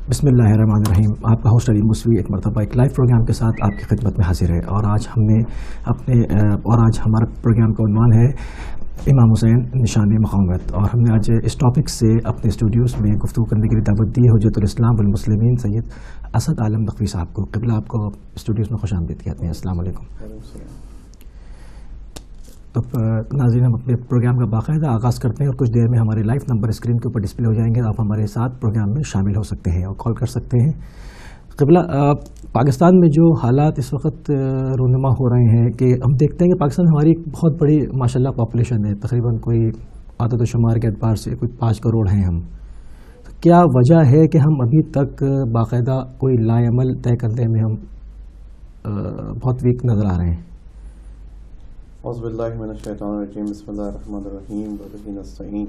بسم اللہ الرحمن الرحیم. آپ کا ہوسٹ علیم موسوی ایک مرتبہ ایک لائیو پروگرام کے ساتھ آپ کی خدمت میں حاضر ہے، اور آج ہمارا پروگرام کا عنوان ہے امام حسین نشان مقاومت. اور ہم نے آج اس ٹاپک سے اپنے اسٹوڈیوز میں گفتگو کرنے کے لیے دعوت دی حجت الاسلام والمسلمین سید اسد عالم نقوی صاحب کو. قبلہ آپ کو اسٹوڈیوز میں خوش آمدید کہتے ہیں. السلام علیکم. تو ناظرین، ہم اپنے پروگرام کا باقاعدہ آغاز کرتے ہیں اور کچھ دیر میں ہمارے لائیو نمبر اسکرین کے اوپر ڈسپلے ہو جائیں گے. آپ ہمارے ساتھ پروگرام میں شامل ہو سکتے ہیں اور کال کر سکتے ہیں. قبلہ، پاکستان میں جو حالات اس وقت رونما ہو رہے ہیں کہ ہم دیکھتے ہیں کہ پاکستان ہماری بہت بڑی ماشاءاللہ پاپولیشن ہے، تقریباً کوئی عدد و شمار کے اعتبار سے کوئی 5 کروڑ ہیں ہم. کیا وجہ ہے کہ ہم ابھی تک باقاعدہ کوئی لائے عمل طے کرنے میں ہم بہت ویک نظر آ رہے ہیں؟ اعوذ باللہ من الشیطان الرجیم. بسم اللہ الرحمن الرحیم. وبہ نستعین.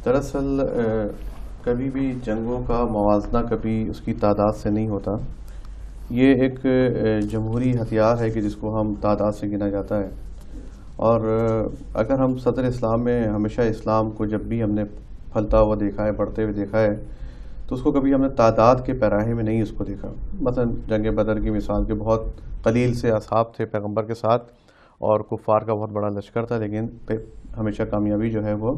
دراصل کبھی بھی جنگوں کا موازنہ کبھی اس کی تعداد سے نہیں ہوتا. یہ ایک جمہوری ہتھیار ہے کہ جس کو ہم تعداد سے گنا جاتا ہے. اور اگر ہم صدر اسلام میں ہمیشہ اسلام کو جب بھی ہم نے پھلتا ہوا دیکھا ہے، بڑھتے ہوئے دیکھا ہے، تو اس کو کبھی ہم نے تعداد کے پیراہے میں نہیں اس کو دیکھا. مثلا جنگ بدر کی مثال کے بہت قلیل سے اصحاب تھے پیغمبر کے ساتھ، اور کفار کا بہت بڑا لشکر تھا، لیکن ہمیشہ کامیابی جو ہے وہ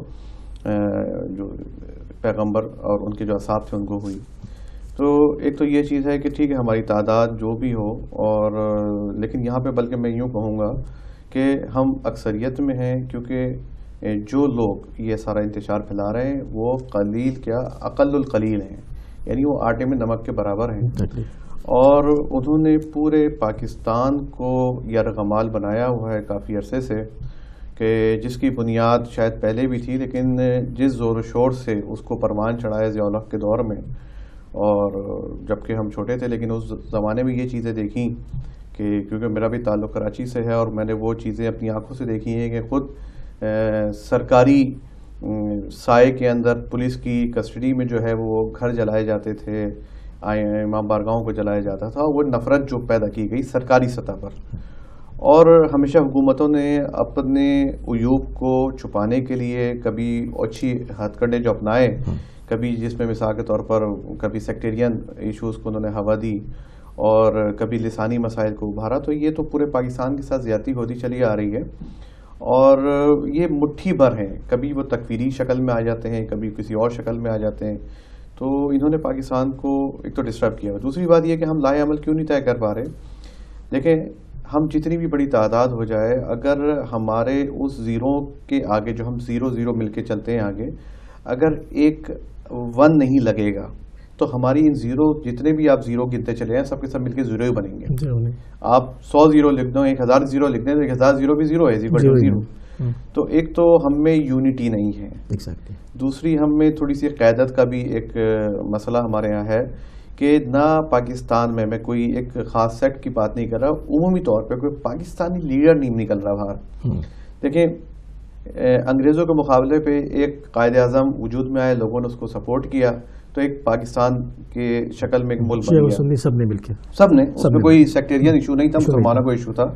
جو پیغمبر اور ان کے جو اصحاب تھے ان کو ہوئی. تو ایک تو یہ چیز ہے کہ ٹھیک ہے ہماری تعداد جو بھی ہو، اور لیکن یہاں پہ بلکہ میں یوں کہوں گا کہ ہم اکثریت میں ہیں، کیونکہ جو لوگ یہ سارا انتشار پھیلا رہے ہیں وہ قلیل کیا اقل القلیل ہیں، یعنی وہ آٹے میں نمک کے برابر ہیں. اور انہوں نے پورے پاکستان کو یرغمال بنایا ہوا ہے کافی عرصے سے، کہ جس کی بنیاد شاید پہلے بھی تھی، لیکن جس زور و شور سے اس کو پروان چڑھایا ضیاء الحق کے دور میں، اور جبکہ ہم چھوٹے تھے لیکن اس زمانے میں یہ چیزیں دیکھیں کہ کیونکہ میرا بھی تعلق کراچی سے ہے، اور میں نے وہ چیزیں اپنی آنکھوں سے دیکھی ہیں کہ خود سرکاری سائے کے اندر پولیس کی کسٹڈی میں جو ہے وہ گھر جلائے جاتے تھے، امام بارگاہوں کو جلایا جاتا تھا. وہ نفرت جو پیدا کی گئی سرکاری سطح پر، اور ہمیشہ حکومتوں نے اپنے عیوب کو چھپانے کے لیے کبھی اچھی ہتھ کنڈے جو اپنائے، کبھی جس میں مثال کے طور پر کبھی سیکٹیرین ایشوز کو انہوں نے ہوا دی، اور کبھی لسانی مسائل کو ابھارا. تو یہ تو پورے پاکستان کے ساتھ زیادتی ہوتی چلی آ رہی ہے، اور یہ مٹھی بھر ہیں. کبھی وہ تکفیری شکل میں آ جاتے ہیں، کبھی کسی اور شکل میں آ جاتے ہیں. تو انہوں نے پاکستان کو ایک تو ڈسٹرب کیا. دوسری بات یہ کہ ہم لائے عمل کیوں نہیں طے کر پا رہے. دیکھیں، ہم جتنی بھی بڑی تعداد ہو جائے، اگر ہمارے اس زیرو کے آگے جو ہم زیرو مل کے چلتے ہیں آگے، اگر ایک 1 نہیں لگے گا تو ہماری ان زیرو جتنے بھی آپ زیرو گنتے چلے ہیں سب کے سب مل کے زیرو ہی بنیں گے. آپ 100 زیرو لکھ دو، 1000 زیرو لکھ دیں تو 1000 زیرو بھی زیرو ہے، زیرو. تو ایک تو ہم میں یونٹی نہیں ہے. دوسری ہم میں تھوڑی سی قیادت کا بھی ایک مسئلہ ہمارے یہاں ہے کہ نہ پاکستان میں کوئی ایک خاص سیٹ کی بات نہیں کر رہا، عمومی طور پہ کوئی پاکستانی لیڈر نہیں نکل رہا باہر. دیکھیں، انگریزوں کے مقابلے پہ ایک قائد اعظم وجود میں آئے، لوگوں نے اس کو سپورٹ کیا، تو ایک پاکستان کے شکل میں ایک ملک بن گیا. سب نے مل کے، سب نے، اس میں کوئی سیکٹیرین ایشو نہیں تھا، مسلمانوں کو ایشو تھا.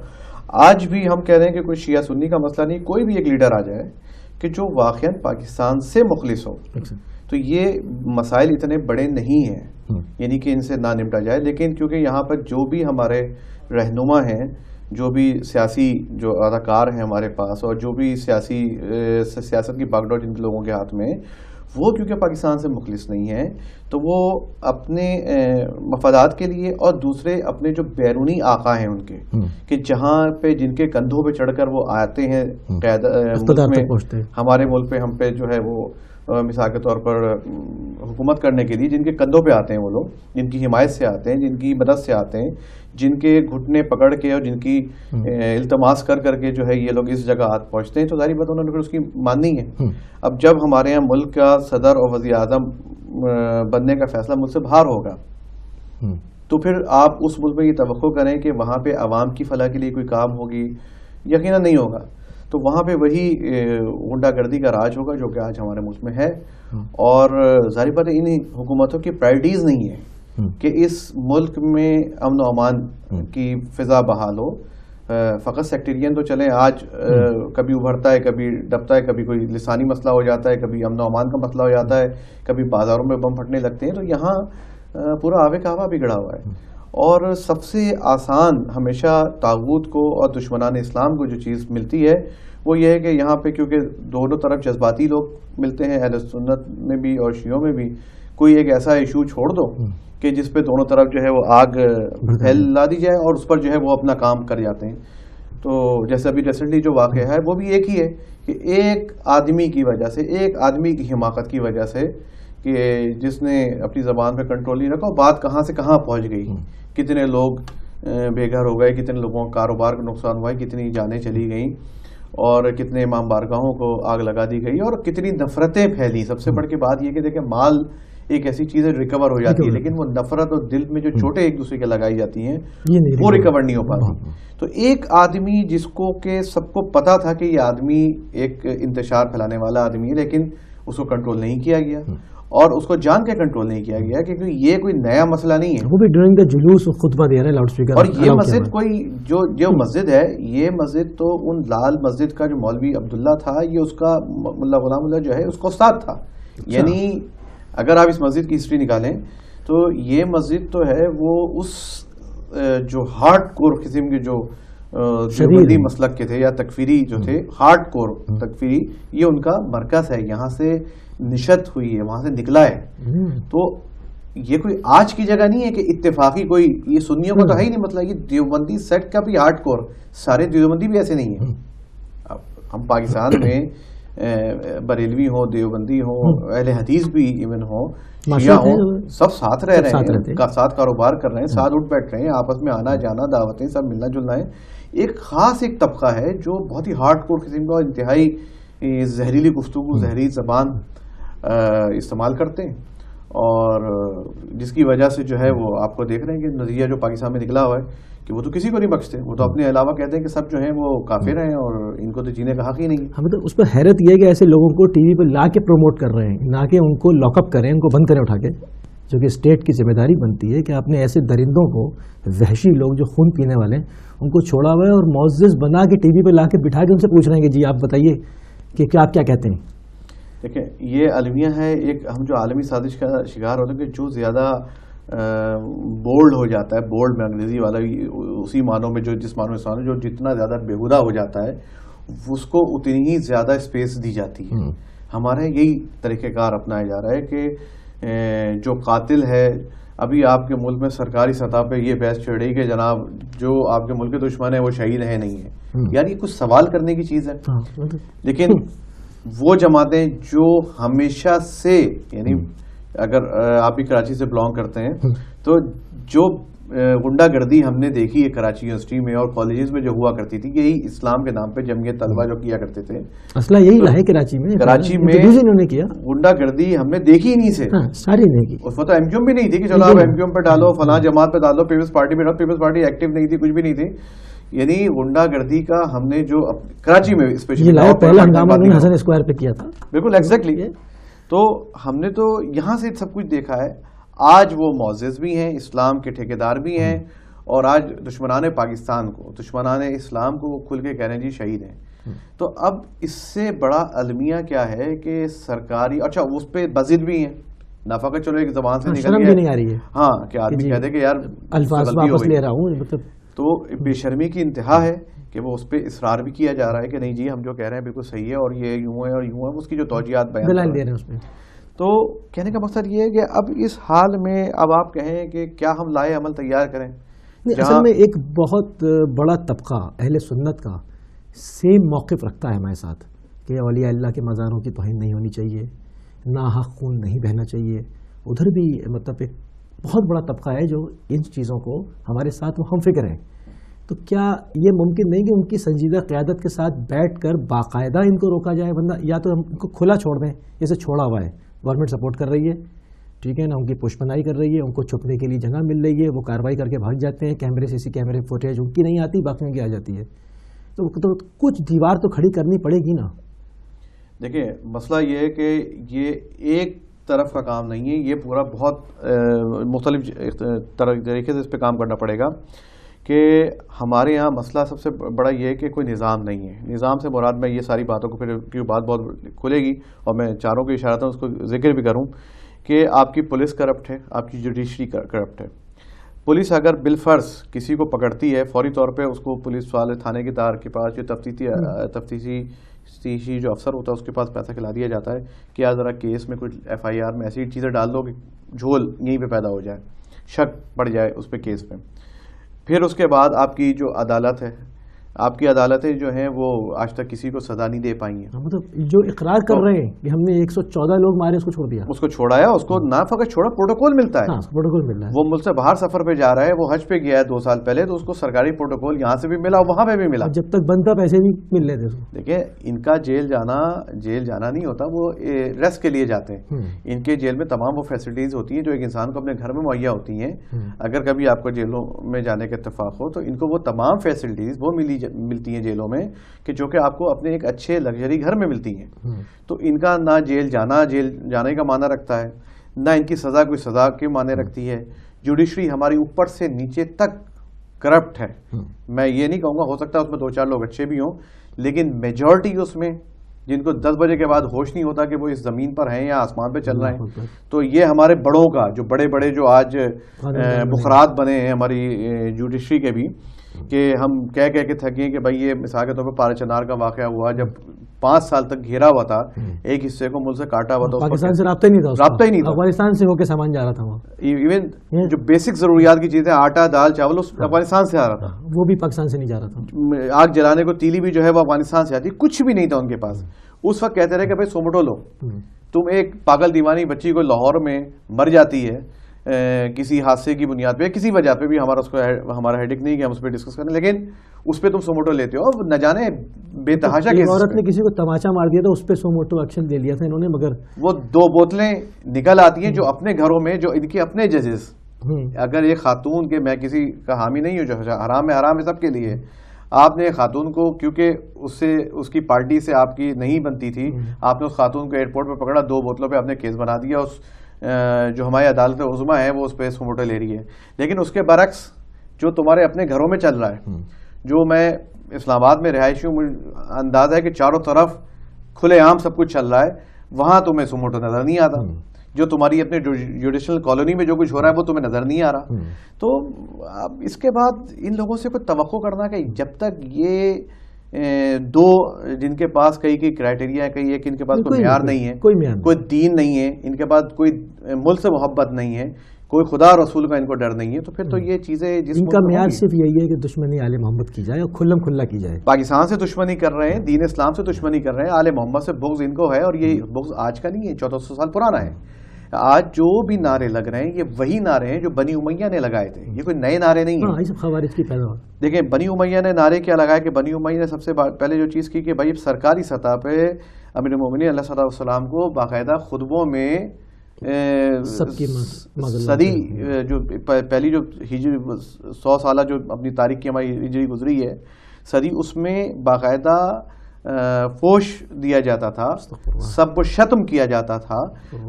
آج بھی ہم کہہ رہے ہیں کہ کوئی شیعہ سنی کا مسئلہ نہیں، کوئی بھی ایک لیڈر آ جائے کہ جو واقعاً پاکستان سے مخلص ہو، تو یہ مسائل اتنے بڑے نہیں ہیں، یعنی کہ ان سے نہ نمٹا جائے. لیکن کیونکہ یہاں پر جو بھی ہمارے رہنما ہیں، جو بھی سیاسی جو اداکار ہیں ہمارے پاس، اور جو بھی سیاست کی باغ ڈور جن لوگوں کے ہاتھ میں، وہ کیونکہ پاکستان سے مخلص نہیں ہیں، تو وہ اپنے مفادات کے لیے، اور دوسرے اپنے جو بیرونی آقا ہیں ان کے، کہ جہاں پہ جن کے کندھوں پہ چڑھ کر وہ آتے ہیں ہمارے ملک پہ، ہم پہ جو ہے وہ مثال کے طور پر حکومت کرنے کے لیے، جن کے کندھوں پہ آتے ہیں وہ لوگ، جن کی حمایت سے آتے ہیں، جن کی مدد سے آتے ہیں، جن کے گھٹنے پکڑ کے اور جن کی التماس کر کے جو ہے یہ لوگ اس جگہ آج پہنچتے ہیں، تو ظاہری بات انہوں نے پھر اس کی ماننی ہے. اب جب ہمارے یہاں ملک کا صدر اور وزیر اعظم بننے کا فیصلہ ملک سے باہر ہوگا، تو پھر آپ اس ملک میں یہ توقع کریں کہ وہاں پہ عوام کی فلاح کے لیے کوئی کام ہوگی، یقیناً نہیں ہوگا. تو وہاں پہ وہی غنڈہ گردی کا راج ہوگا جو کہ آج ہمارے ملک میں ہے. اور ظاہر بات ہے ان حکومتوں کی پرائرٹیز نہیں ہے کہ اس ملک میں امن و امان کی فضا بحال ہو. فقط سیکٹرین تو چلیں آج کبھی ابھرتا ہے، کبھی ڈبتا ہے، کبھی کوئی لسانی مسئلہ ہو جاتا ہے، کبھی امن و امان کا مسئلہ ہو جاتا ہے، کبھی بازاروں میں بم پھٹنے لگتے ہیں، تو یہاں پورا آب کعبہ بگڑا ہوا ہے. اور سب سے آسان ہمیشہ طاغوت کو اور دشمنان اسلام کو جو چیز ملتی ہے وہ یہ ہے کہ یہاں پہ کیونکہ دونوں طرف جذباتی لوگ ملتے ہیں، اہل سنت میں بھی اور شیعوں میں بھی، کوئی ایک ایسا ایشو چھوڑ دو کہ جس پہ دونوں طرف جو ہے وہ آگ پھیلا دی جائے اور اس پر جو ہے وہ اپنا کام کر جاتے ہیں. تو جیسے ابھی ریسنٹلی جو واقعہ ہے وہ بھی ایک ہی ہے کہ ایک آدمی کی وجہ سے، ایک آدمی کی حماقت کی وجہ سے، کہ جس نے اپنی زبان پہ کنٹرول نہیں رکھا، اور بات کہاں سے کہاں پہنچ گئی، کتنے لوگ بے گھر ہو گئے، کتنے لوگوں کا کاروبار کا نقصان ہوا ہے، کتنی جانیں چلی گئیں، اور کتنے امام بارگاہوں کو آگ لگا دی گئی، اور کتنی نفرتیں پھیلی. سب سے بڑھ کے بات یہ کہ دیکھیں مال ایک ایسی چیز ہے ریکور ہو جاتی ہے، لیکن وہ نفرت اور دل میں جو چوٹیں ایک دوسرے کے لگائی جاتی ہیں وہ ریکور نہیں ہو پاتی. تو ایک آدمی جس کو کہ سب کو پتا تھا کہ یہ آدمی ایک انتشار پھیلانے والا آدمی ہے، لیکن اس کو کنٹرول نہیں کیا گیا، اور اس کو جان کے کنٹرول نہیں کیا گیا، کیونکہ یہ کوئی نیا مسئلہ نہیں ہے. وہ بھی ڈیورنگ دا جلوس خطبہ دے رہے ہیں لاؤڈ اسپیکر. اور یہ مسجد کوئی جو مسجد ہے، یہ مسجد تو ان لال مسجد کا جو مولوی عبداللہ تھا، یہ اس کا ملا غلام اللہ جو ہے اس کا استاد تھا. یعنی اگر آپ اس مسجد کی ہسٹری نکالیں تو یہ مسجد تو ہے وہ اس جو ہارڈ کور قسم کے جو دیوبندی مسلک کے تھے یا تکفیری جو تھے، ہارڈ کور تکفیری، یہ ان کا مرکز ہے، یہاں سے نشت ہوئی ہے، وہاں سے نکلا ہے. تو یہ کوئی آج کی جگہ نہیں ہے کہ اتفاقی کوئی، یہ سنیوں کا تو ہے ہی نہیں مسئلہ، یہ دیوبندی سیٹ کا بھی ہارڈ کور، سارے دیوبندی بھی ایسے نہیں ہیں. ہم پاکستان میں بریلوی ہوں، دیوبندی ہوں، اہل حدیث بھی ایون ہوں، شیعہ ہوں، سب ساتھ رہ رہے ہیں، ساتھ کاروبار کر رہے ہیں، ساتھ اٹھ بیٹھ رہے ہیں، آپس میں آنا جانا، دعوتیں، سب ملنا جلنا ہے. ایک خاص ایک طبقہ ہے جو بہت ہی ہارڈ کور قسم کا، انتہائی زہریلی گفتگو، زہریلی زبان استعمال کرتے ہیں، اور جس کی وجہ سے جو ہے وہ آپ کو دیکھ رہے ہیں کہ نتیجہ جو پاکستان میں نکلا ہوا ہے کہ وہ تو کسی کو نہیں بخشتے، وہ تو اپنے علاوہ کہتے ہیں کہ سب جو ہیں وہ کافر ہیں اور ان کو تو جینے کا حق ہی نہیں ہے. ہمیں تو اس پر حیرت یہ ہے کہ ایسے لوگوں کو ٹی وی پہ لا کے پروموٹ کر رہے ہیں، نہ کہ ان کو لاک اپ کریں، ان کو بند کریں اٹھا کے، جو کہ اسٹیٹ کی ذمہ داری بنتی ہے کہ اپنے ایسے درندوں کو، وحشی لوگ جو خون پینے والے ہیں، ان کو چھوڑا ہوا ہے اور معزز بنا کے ٹی وی پہ لا کے بٹھا کے ان سے پوچھ رہے ہیں کہ جی آپ بتائیے کہ آپ کیا کہتے ہیں. دیکھیں یہ المیہ ہے، ایک ہم جو عالمی سازش کا شکار ہوتے ہیں کہ جو زیادہ بولڈ ہو جاتا ہے، بولڈ میں انگریزی والا اسی معنوں میں، جو جس معنوں میں جو جتنا زیادہ بےہودہ ہو جاتا ہے اس کو اتنی ہی زیادہ اسپیس دی جاتی ہے. ہمارے یہی طریقہ کار اپنایا جا رہا ہے کہ جو قاتل ہے، ابھی آپ کے ملک میں سرکاری سطح پہ یہ بحث چھڑ رہی کہ جناب جو آپ کے ملک کے دشمن ہے وہ شہید ہے نہیں ہے. یعنی کچھ سوال کرنے کی چیز ہے. لیکن وہ جماعتیں جو ہمیشہ سے، یعنی اگر آپ بھی کراچی سے بلانگ کرتے ہیں تو جو غنڈہ گردی ہم نے دیکھی ہے کراچی یونیورسٹی میں اور کالجز میں جو ہوا کرتی تھی، یہی اسلام کے نام پہ جمعیت طلبہ جو کیا کرتے تھے، اصلہ یہی ہے کراچی میں انہوں نے کیا غنڈہ گردی ہم نے دیکھی نہیں سے ساری نہیں کی. اس وقت ایم کیو ایم بھی نہیں تھی کہ چلو آپ ایم کیو ایم پہ ڈالو، فلاں جماعت پہ ڈالو، پیپلز پارٹی پہ ڈالو. پیپلز پارٹی ایکٹیو نہیں تھی، کچھ بھی نہیں تھی. یعنی غنڈہ گردی کا ہم نے جو کراچی میں اسپیشلی پہلا ہنگامہ حسن اسکوائر پہ کیا تھا، بالکل ایگزیکٹلی. تو ہم نے تو یہاں سے سب کچھ دیکھا ہے. آج وہ معزز بھی ہیں، اسلام کے ٹھیکیدار بھی ہیں، اور آج دشمنان پاکستان کو، دشمنان اسلام کو وہ کھل کے کہہ رہے ہیں جی شہید ہیں. تو اب اس سے بڑا المیہ کیا ہے کہ سرکاری، اچھا اس پہ بزد بھی ہیں، نفقت چلو ایک زبان سے نکل گیا نہیں آ رہی ہے، ہاں کہ آدمی کہہ دے کہ یار الفاظ واپس لے رہا ہوں، مطلب تو بے شرمی کی انتہا ہے کہ وہ اس پہ اصرار بھی کیا جا رہا ہے کہ نہیں جی ہم جو کہہ رہے ہیں بالکل صحیح ہے اور یہ یوں ہے اور یوں ہے، اس کی جو توجیہات بیان دے رہے ہیں اس میں. تو کہنے کا مقصد یہ ہے کہ اب اس حال میں اب آپ کہیں کہ کیا ہم لائے عمل تیار کریں. اصل میں ایک بہت بڑا طبقہ اہل سنت کا سیم موقف رکھتا ہے ہمارے ساتھ کہ اولیاء اللہ کے مزاروں کی توہین نہیں ہونی چاہیے، ناحق خون نہیں بہنا چاہیے. ادھر بھی مطلب ایک بہت بڑا طبقہ ہے جو ان چیزوں کو ہمارے ساتھ وہ ہم فکر ہیں. تو کیا یہ ممکن نہیں کہ ان کی سنجیدہ قیادت کے ساتھ بیٹھ کر باقاعدہ ان کو روکا جائے؟ بندہ یا تو ہم ان کو کھلا چھوڑ دیں، جیسے چھوڑا ہوا ہے، گورنمنٹ سپورٹ کر رہی ہے، ٹھیک ہے نا، ان کی پوش پناہی کر رہی ہے، ان کو چھپنے کے لیے جگہ مل رہی ہے، وہ کارروائی کر کے بھاگ جاتے ہیں، کیمرے سی کیمرے فوٹیج ان کی نہیں آتی، باقیوں کی آ جاتی ہے. تو کچھ دیوار تو کھڑی کرنی پڑے گی نا. دیکھیں مسئلہ یہ ہے کہ یہ ایک طرف کا کام نہیں ہے، یہ پورا بہت مختلف طریقے سے اس پہ کام کرنا پڑے گا. کہ ہمارے یہاں مسئلہ سب سے بڑا یہ ہے کہ کوئی نظام نہیں ہے. نظام سے مراد میں یہ ساری باتوں کو پھر کی بات بہت کھلے گی اور میں چاروں کو اشارہ ہوں اس کو ذکر بھی کروں کہ آپ کی پولیس کرپٹ ہے, آپ کی جوڈیشری کرپٹ ہے. پولیس اگر بالفرض کسی کو پکڑتی ہے فوری طور پہ اس کو پولیس والے تھانے کی دار کے پاس جو تفتیشی جو افسر ہوتا ہے اس کے پاس پیسہ کھلا دیا جاتا ہے کہ آج ذرا کیس میں کچھ ایف آئی آر میں ایسی چیزیں ڈال دو کہ جھول یہیں پہ پیدا ہو جائے, شک پڑ جائے اس پہ کیس پہ. پھر اس کے بعد آپ کی جو عدالت ہے, آپ کی عدالتیں جو ہیں وہ آج تک کسی کو سزا نہیں دے پائی ہیں. مطلب جو اقرار کر رہے ہیں کہ ہم نے 114 لوگ مارے اس کو چھوڑ دیا, اس کو چھوڑایا, اس کو نہ فقط چھوڑا, پروٹوکول ملتا ہے. پروٹوکول مل رہا ہے. وہ ملک سے باہر سفر پہ جا رہا ہے, وہ حج پہ گیا ہے 2 سال پہلے, تو اس کو سرکاری پروٹوکول یہاں سے بھی ملا وہاں پہ بھی ملا. جب تک بنتا پیسے بھی مل رہے تھے. دیکھیں ان کا جیل جانا نہیں ہوتا, وہ ریسٹ کے لیے جاتے ہیں. ان کے جیل میں تمام وہ فیسلٹیز ہوتی ہیں جو ایک انسان کو اپنے گھر میں مہیا ہوتی ہیں. اگر کبھی آپ کو جیلوں میں جانے کا اتفاق ہو تو ان کو وہ تمام فیسلٹیز وہ ملتی ہیں جیلوں میں کہ جو کہ آپ کو اپنے ایک اچھے لگژری گھر میں ملتی ہیں. تو ان کا نہ جیل جانے کا معنی رکھتا ہے, نہ ان کی سزا کوئی سزا کے معنی رکھتی ہے. جوڈیشری ہماری اوپر سے نیچے تک کرپٹ ہے. میں یہ نہیں کہوں گا, ہو سکتا ہے اس میں 2-4 لوگ اچھے بھی ہوں, لیکن میجورٹی اس میں جن کو 10 بجے کے بعد ہوش نہیں ہوتا کہ وہ اس زمین پر ہیں یا آسمان پہ چل رہے ہیں. تو یہ ہمارے بڑوں کا جو بڑے جو آج بخارات بنے ہیں ہماری جوڈیشری کے بھی, کہ ہم کہہ کے تھکے کہ بھائی یہ مثال کے طور پہ پارا چنار کا واقعہ ہوا جب 5 سال تک گھیرا ہوا تھا, ایک حصے کو ملک سے کاٹا ہوا تھا, پاکستان سے رابطہ ہی نہیں تھا, افغانستان سے ہو کے سامان جا رہا تھا. وہاں ایون جو بیسک ضروریات کی چیزیں آٹا دال چاول افغانستان سے آ رہا تھا, وہ بھی پاکستان سے نہیں جا رہا تھا. آگ جلانے کو تیلی بھی جو ہے وہ افغانستان سے آتی, کچھ بھی نہیں تھا ان کے پاس. اس وقت کہتے رہے کہ بھائی سوموٹو لو, تم ایک پاگل دیوانی بچی کو لاہور میں مر جاتی ہے کسی حادثے کی بنیاد پہ, کسی وجہ پہ بھی, ہمارا ہیڈک نہیں کہ ہم اس پہ ڈسکس کریں, لیکن اس پہ تم سوموٹو لیتے ہو. نہ جانے بے تحاشا کیسز, عورت نے کسی کو تماچا مار دیا تھا اس پہ سوموٹو ایکشن لے لیا تھا انہوں نے, مگر وہ 2 بوتلیں نکل آتی ہیں جو اپنے گھروں میں جو ان کے اپنے ججز, اگر ایک خاتون کے, میں کسی کا حامی نہیں ہوں, جو حرام ہے سب کے لیے, آپ نے خاتون کو کیونکہ اس کی پارٹی سے آپ کی نہیں بنتی تھی, آپ نے اس خاتون کو ایئرپورٹ پہ پکڑا, 2 بوتلوں پہ آپ نے کیس بنا دیا. اس جو ہماری عدالت عظمیٰ ہے وہ اس پہ سوموٹو لے رہی ہے. لیکن اس کے برعکس جو تمہارے اپنے گھروں میں چل رہا ہے, جو میں اسلام آباد میں رہائشی ہوں, مجھے اندازہ ہے کہ چاروں طرف کھلے عام سب کچھ چل رہا ہے, وہاں تمہیں سوموٹو نظر نہیں آتا. جو تمہاری اپنے جوڈیشل کالونی میں جو کچھ ہو رہا ہے وہ تمہیں نظر نہیں آ رہا. تو اب اس کے بعد ان لوگوں سے کوئی توقع کرنا کہ جب تک یہ 2 جن کے پاس کئی کرائٹیریا ہے, کئی ایک ان کے پاس کوئی معیار نہیں ہے, کوئی دین نہیں ہے, ان کے پاس کوئی ملک سے محبت نہیں ہے, کوئی خدا رسول کا ان کو ڈر نہیں ہے, تو پھر تو یہ چیزیں جس ان کا معیار صرف یہی ہے کہ دشمنی آل محمد کی جائے اور کھلم کھلا کی جائے. پاکستان سے دشمنی کر رہے ہیں, دین اسلام سے دشمنی کر رہے ہیں, آل محمد سے بغض ان کو ہے, اور یہ بغض آج کا نہیں ہے, 1400 سال پرانا ہے. آج جو بھی نعرے لگ رہے ہیں یہ وہی نعرے ہیں جو بنی امیہ نے لگائے تھے, یہ کوئی نئے نعرے نہیں ہیں. خوارج کی پیداوار. دیکھیں بنی امیہ نے نعرے کیا لگائے کہ بنی امیہ نے سب سے پہلے جو چیز کی کہ بھائی سرکاری سطح پہ امیر المومنین علیہ الصلوۃ والسلام کو باقاعدہ خطبوں میں صدی جو پہلی جو ہجری 100 سالہ جو اپنی تاریخ کی ہماری ہجری گزری ہے صدی, اس میں باقاعدہ فوش دیا جاتا تھا, سب و شتم کیا جاتا تھا,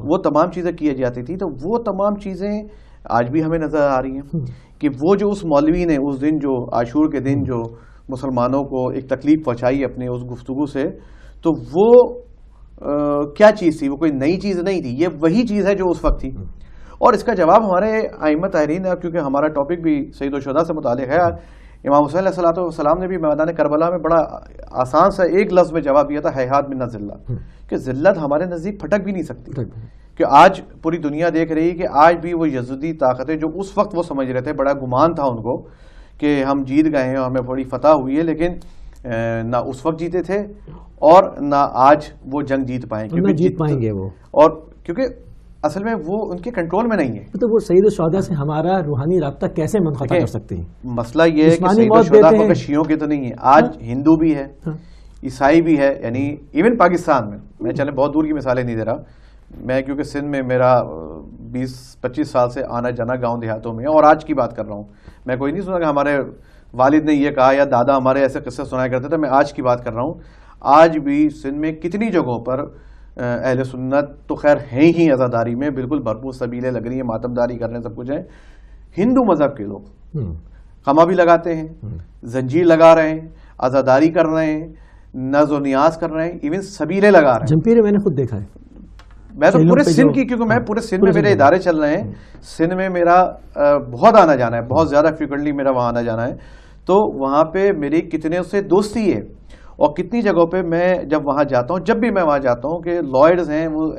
وہ تمام چیزیں کی جاتی تھی. تو وہ تمام چیزیں آج بھی ہمیں نظر آ رہی ہیں کہ وہ جو اس مولوی نے اس دن جو عاشور کے دن جو مسلمانوں کو ایک تکلیف پہنچائی اپنے اس گفتگو سے, تو وہ کیا چیز تھی, وہ کوئی نئی چیز نہیں تھی, یہ وہی چیز ہے جو اس وقت تھی. اور اس کا جواب ہمارے ائمہ طاہرین نے, کیونکہ ہمارا ٹاپک بھی سید الشہداء سے متعلق ہے, امام حسین علیہ الصلوۃ والسلام نے بھی میدان کربلا میں بڑا آسان سا ایک لفظ میں جواب دیا تھا, ہیہات من الذلہ, کہ ذلت ہمارے نزدیک پھٹک بھی نہیں سکتی. کہ آج پوری دنیا دیکھ رہی ہے کہ آج بھی وہ یزدی طاقتیں جو اس وقت وہ سمجھ رہے تھے, بڑا گمان تھا ان کو کہ ہم جیت گئے ہیں اور ہمیں بڑی فتح ہوئی ہے, لیکن نہ اس وقت جیتے تھے اور نہ آج وہ جنگ جیت پائیں گے وہ, اور کیونکہ اصل میں وہ ان کے کنٹرول میں نہیں ہے. تو وہ سید الشہداء سے ہمارا روحانی رابطہ کیسے منقطع کر سکتے ہیں؟ مسئلہ یہ ہے کہ سید الشہداء فقط شیعوں کے تو نہیں ہے, آج ہندو بھی ہے, عیسائی بھی ہے, یعنی ایون پاکستان میں چلیں بہت دور کی مثالیں نہیں دے رہا, میں کیونکہ سندھ میں میرا 20-25 سال سے آنا جانا گاؤں دیہاتوں میں, اور آج کی بات کر رہا ہوں, میں کوئی نہیں سنا کہ ہمارے والد نے یہ کہا یا دادا ہمارے ایسے قصے سنایا کرتے تھے, میں آج کی بات کر رہا ہوں. آج بھی سندھ میں کتنی جگہوں پر اہل سنت تو خیر ہیں ہی عزاداری میں بالکل بھرپور سبیلیں لگ رہی ہیں, ماتم داری کر رہے ہیں, سب کچھ ہے, ہندو مذہب کے لوگ خما بھی لگاتے ہیں, زنجیر لگا رہے ہیں, عزاداری کر رہے ہیں, ناز و نیاز کر رہے ہیں, ایون سبیلے لگا رہے ہیں. جمپیرے میں نے خود دیکھا ہے. میں تو پورے سندھ کی, کیونکہ میں پورے سندھ میں میرے ادارے چل رہے ہیں, سندھ میں میرا بہت آنا جانا ہے, بہت زیادہ فریکوینٹلی میرا وہاں آنا جانا ہے. تو وہاں پہ میری کتنے سے دوستی ہے, اور کتنی جگہوں پہ میں جب وہاں جاتا ہوں, جب بھی میں وہاں جاتا ہوں کہ لائرز ہیں وہ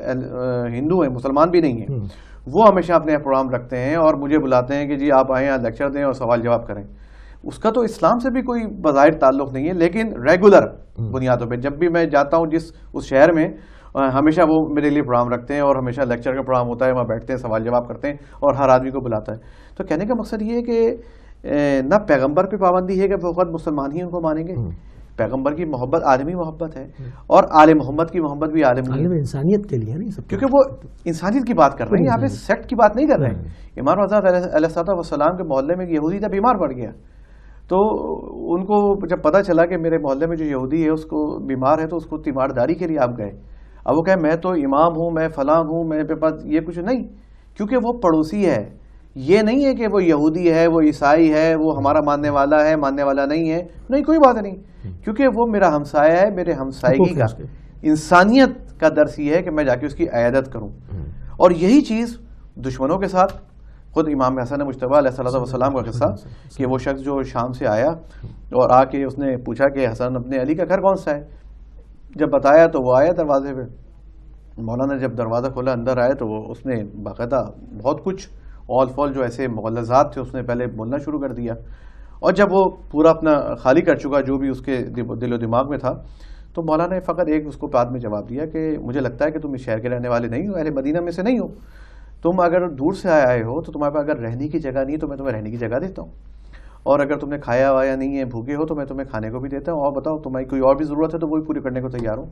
ہندو ہیں, مسلمان بھی نہیں ہیں, وہ ہمیشہ اپنے پروگرام رکھتے ہیں اور مجھے بلاتے ہیں کہ جی آپ آئیں, یہاں لیکچر دیں اور سوال جواب کریں. اس کا تو اسلام سے بھی کوئی بظاہر تعلق نہیں ہے, لیکن ریگولر بنیادوں پہ جب بھی میں جاتا ہوں اس شہر میں, ہمیشہ وہ میرے لیے پروگرام رکھتے ہیں اور ہمیشہ لیکچر کا پروگرام ہوتا ہے, وہاں بیٹھتے ہیں, سوال جواب کرتے ہیں اور ہر آدمی کو بلاتا ہے. تو کہنے کا مقصد یہ ہے کہ نہ پیغمبر پہ پابندی ہے کہ فقط مسلمان ہی ان کو مانیں گے. پیغمبر کی محبت عالمی محبت ہے, اور آل محمد کی محبت بھی عالمی انسانیت کے لیے, کیونکہ وہ انسانیت کی بات کر رہے ہیں, یہاں پہ سیکٹ کی بات نہیں کر رہے ہیں. امام رضا علیہ السلام کے محلے میں یہودی تھا, بیمار پڑ گیا, تو ان کو جب پتا چلا کہ میرے محلے میں جو یہودی ہے اس کو بیمار ہے, تو اس کو تیمارداری کے لیے آپ گئے. اب وہ کہے میں تو امام ہوں, میں فلاں ہوں, میرے پاس یہ کچھ نہیں, کیونکہ وہ پڑوسی ہے. یہ نہیں ہے کہ وہ یہودی ہے, وہ عیسائی ہے, وہ ہمارا ماننے والا ہے, ماننے والا نہیں ہے, نہیں, کوئی بات نہیں, کیونکہ وہ میرا ہمسایہ ہے. میرے ہمسائیگی کا, انسانیت کا درس یہ ہے کہ میں جا کے اس کی عیادت کروں. اور یہی چیز دشمنوں کے ساتھ, خود امام حسن مجتبیٰ علیہ السلام کا قصہ کہ وہ شخص جو شام سے آیا اور آ کے اس نے پوچھا کہ حسن اپنے علی کا گھر کون سا ہے. جب بتایا تو وہ آیا دروازے پہ, مولانا جب دروازہ کھولا اندر آئے تو وہ اس نے باقاعدہ بہت کچھ اول فول جو ایسے مغلظات تھے اس نے پہلے بولنا شروع کر دیا. اور جب وہ پورا اپنا خالی کر چکا جو بھی اس کے دل و دماغ میں تھا, تو مولانا نے فقط ایک اس کو بعد میں جواب دیا کہ مجھے لگتا ہے کہ تم اس شہر کے رہنے والے نہیں ہو, اہل مدینہ میں سے نہیں ہو, تم اگر دور سے آئے ہو تو تمہارے پاس اگر رہنے کی جگہ نہیں تو میں تمہیں رہنے کی جگہ دیتا ہوں, اور اگر تم نے کھایا وایا نہیں ہے, بھوکے ہو, تو میں تمہیں کھانے کو بھی دیتا ہوں, اور بتاؤ تمہاری کوئی اور بھی ضرورت ہے تو وہی پوری کرنے کو تیار ہوں.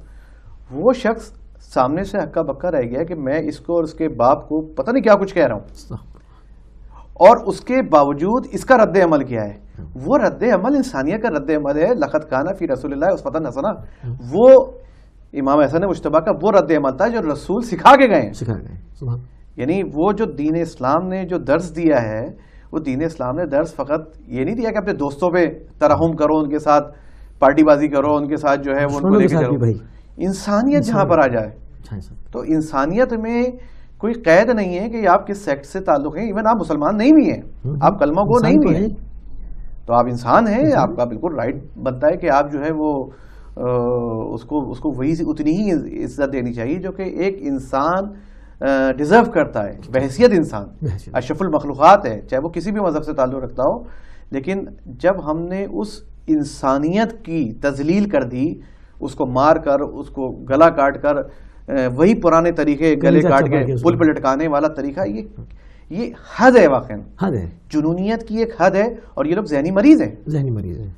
وہ شخص سامنے سے ہکا بکا رہ گیا کہ میں اس کو اور اس کے باپ کو پتہ نہیں کیا کچھ کہہ رہا ہوں, اور اس کے باوجود اس کا رد عمل کیا ہے. وہ رد عمل انسانیت کا رد عمل ہے. لقد کان فی رسول اللہ اسوۃ حسنہ, وہ امام حسن مجتبیٰ کا وہ رد عمل تھا جو رسول سکھا کے گئے ہیں. یعنی وہ جو دین اسلام نے جو درس دیا ہے, وہ دین اسلام نے درس فقط یہ نہیں دیا کہ اپنے دوستوں پہ ترحم کرو, ان کے ساتھ پارٹی بازی کرو, ان کے ساتھ جو ہے وہ ان کو لے کے چلو. انسانیت جہاں پر آ جائے, تو انسانیت میں کوئی قید نہیں ہے کہ آپ کس سیکٹ سے تعلق ہیں. ایون آپ مسلمان نہیں بھی ہیں, آپ کلمہ گو نہیں بھی ہیں, تو آپ انسان ہیں. آپ کا بالکل رائٹ بنتا ہے کہ آپ جو ہے وہ اس کو وہی اتنی ہی عزت دینی چاہیے جو کہ ایک انسان ڈیزرو کرتا ہے بحیثیت انسان. اشرف المخلوقات ہے, چاہے وہ کسی بھی مذہب سے تعلق رکھتا ہو. لیکن جب ہم نے اس انسانیت کی تذلیل کر دی, اس کو مار کر, اس کو گلا کاٹ کر, وہی پرانے طریقے گلے کاٹ کے پل پہ لٹکانے والا طریقہ, یہ حد ہے. واقعا حد ہے, جنونیت کی ایک حد ہے, اور یہ لوگ ذہنی مریض ہیں. ذہنی مریض ہیں.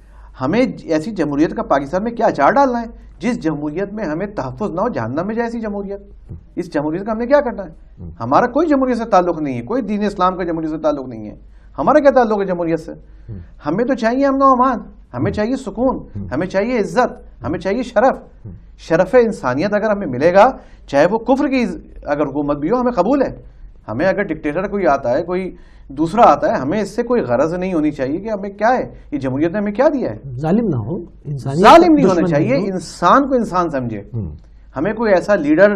ہمیں ایسی جمہوریت کا پاکستان میں کیا اچار ڈالنا ہے جس جمہوریت میں ہمیں تحفظ نہ ہو, جہنم میں جائے ایسی جمہوریت. اس جمہوریت کا ہم نے کیا کرنا ہے؟ ہمارا کوئی جمہوریت سے تعلق نہیں ہے, کوئی دین اسلام کا جمہوریت سے تعلق نہیں ہے. ہمارا کیا تعلق ہے جمہوریت سے؟ ہمیں تو چاہیے امن و امان, ہمیں چاہیے سکون, ہمیں چاہیے عزت, ہمیں چاہیے شرف. شرف انسانیت اگر ہمیں ملے گا, چاہے وہ کفر کی اگر حکومت بھی ہو, ہمیں قبول ہے. ہمیں اگر ڈکٹیٹر کوئی آتا ہے, کوئی دوسرا آتا ہے, ہمیں اس سے کوئی غرض نہیں ہونی چاہیے کہ ہمیں کیا ہے, یہ جمہوریت نے ہمیں کیا دیا ہے. ظالم نہ ہو, ظالم نہیں ہونا چاہیے, انسان کو انسان سمجھے. ہمیں کوئی ایسا لیڈر,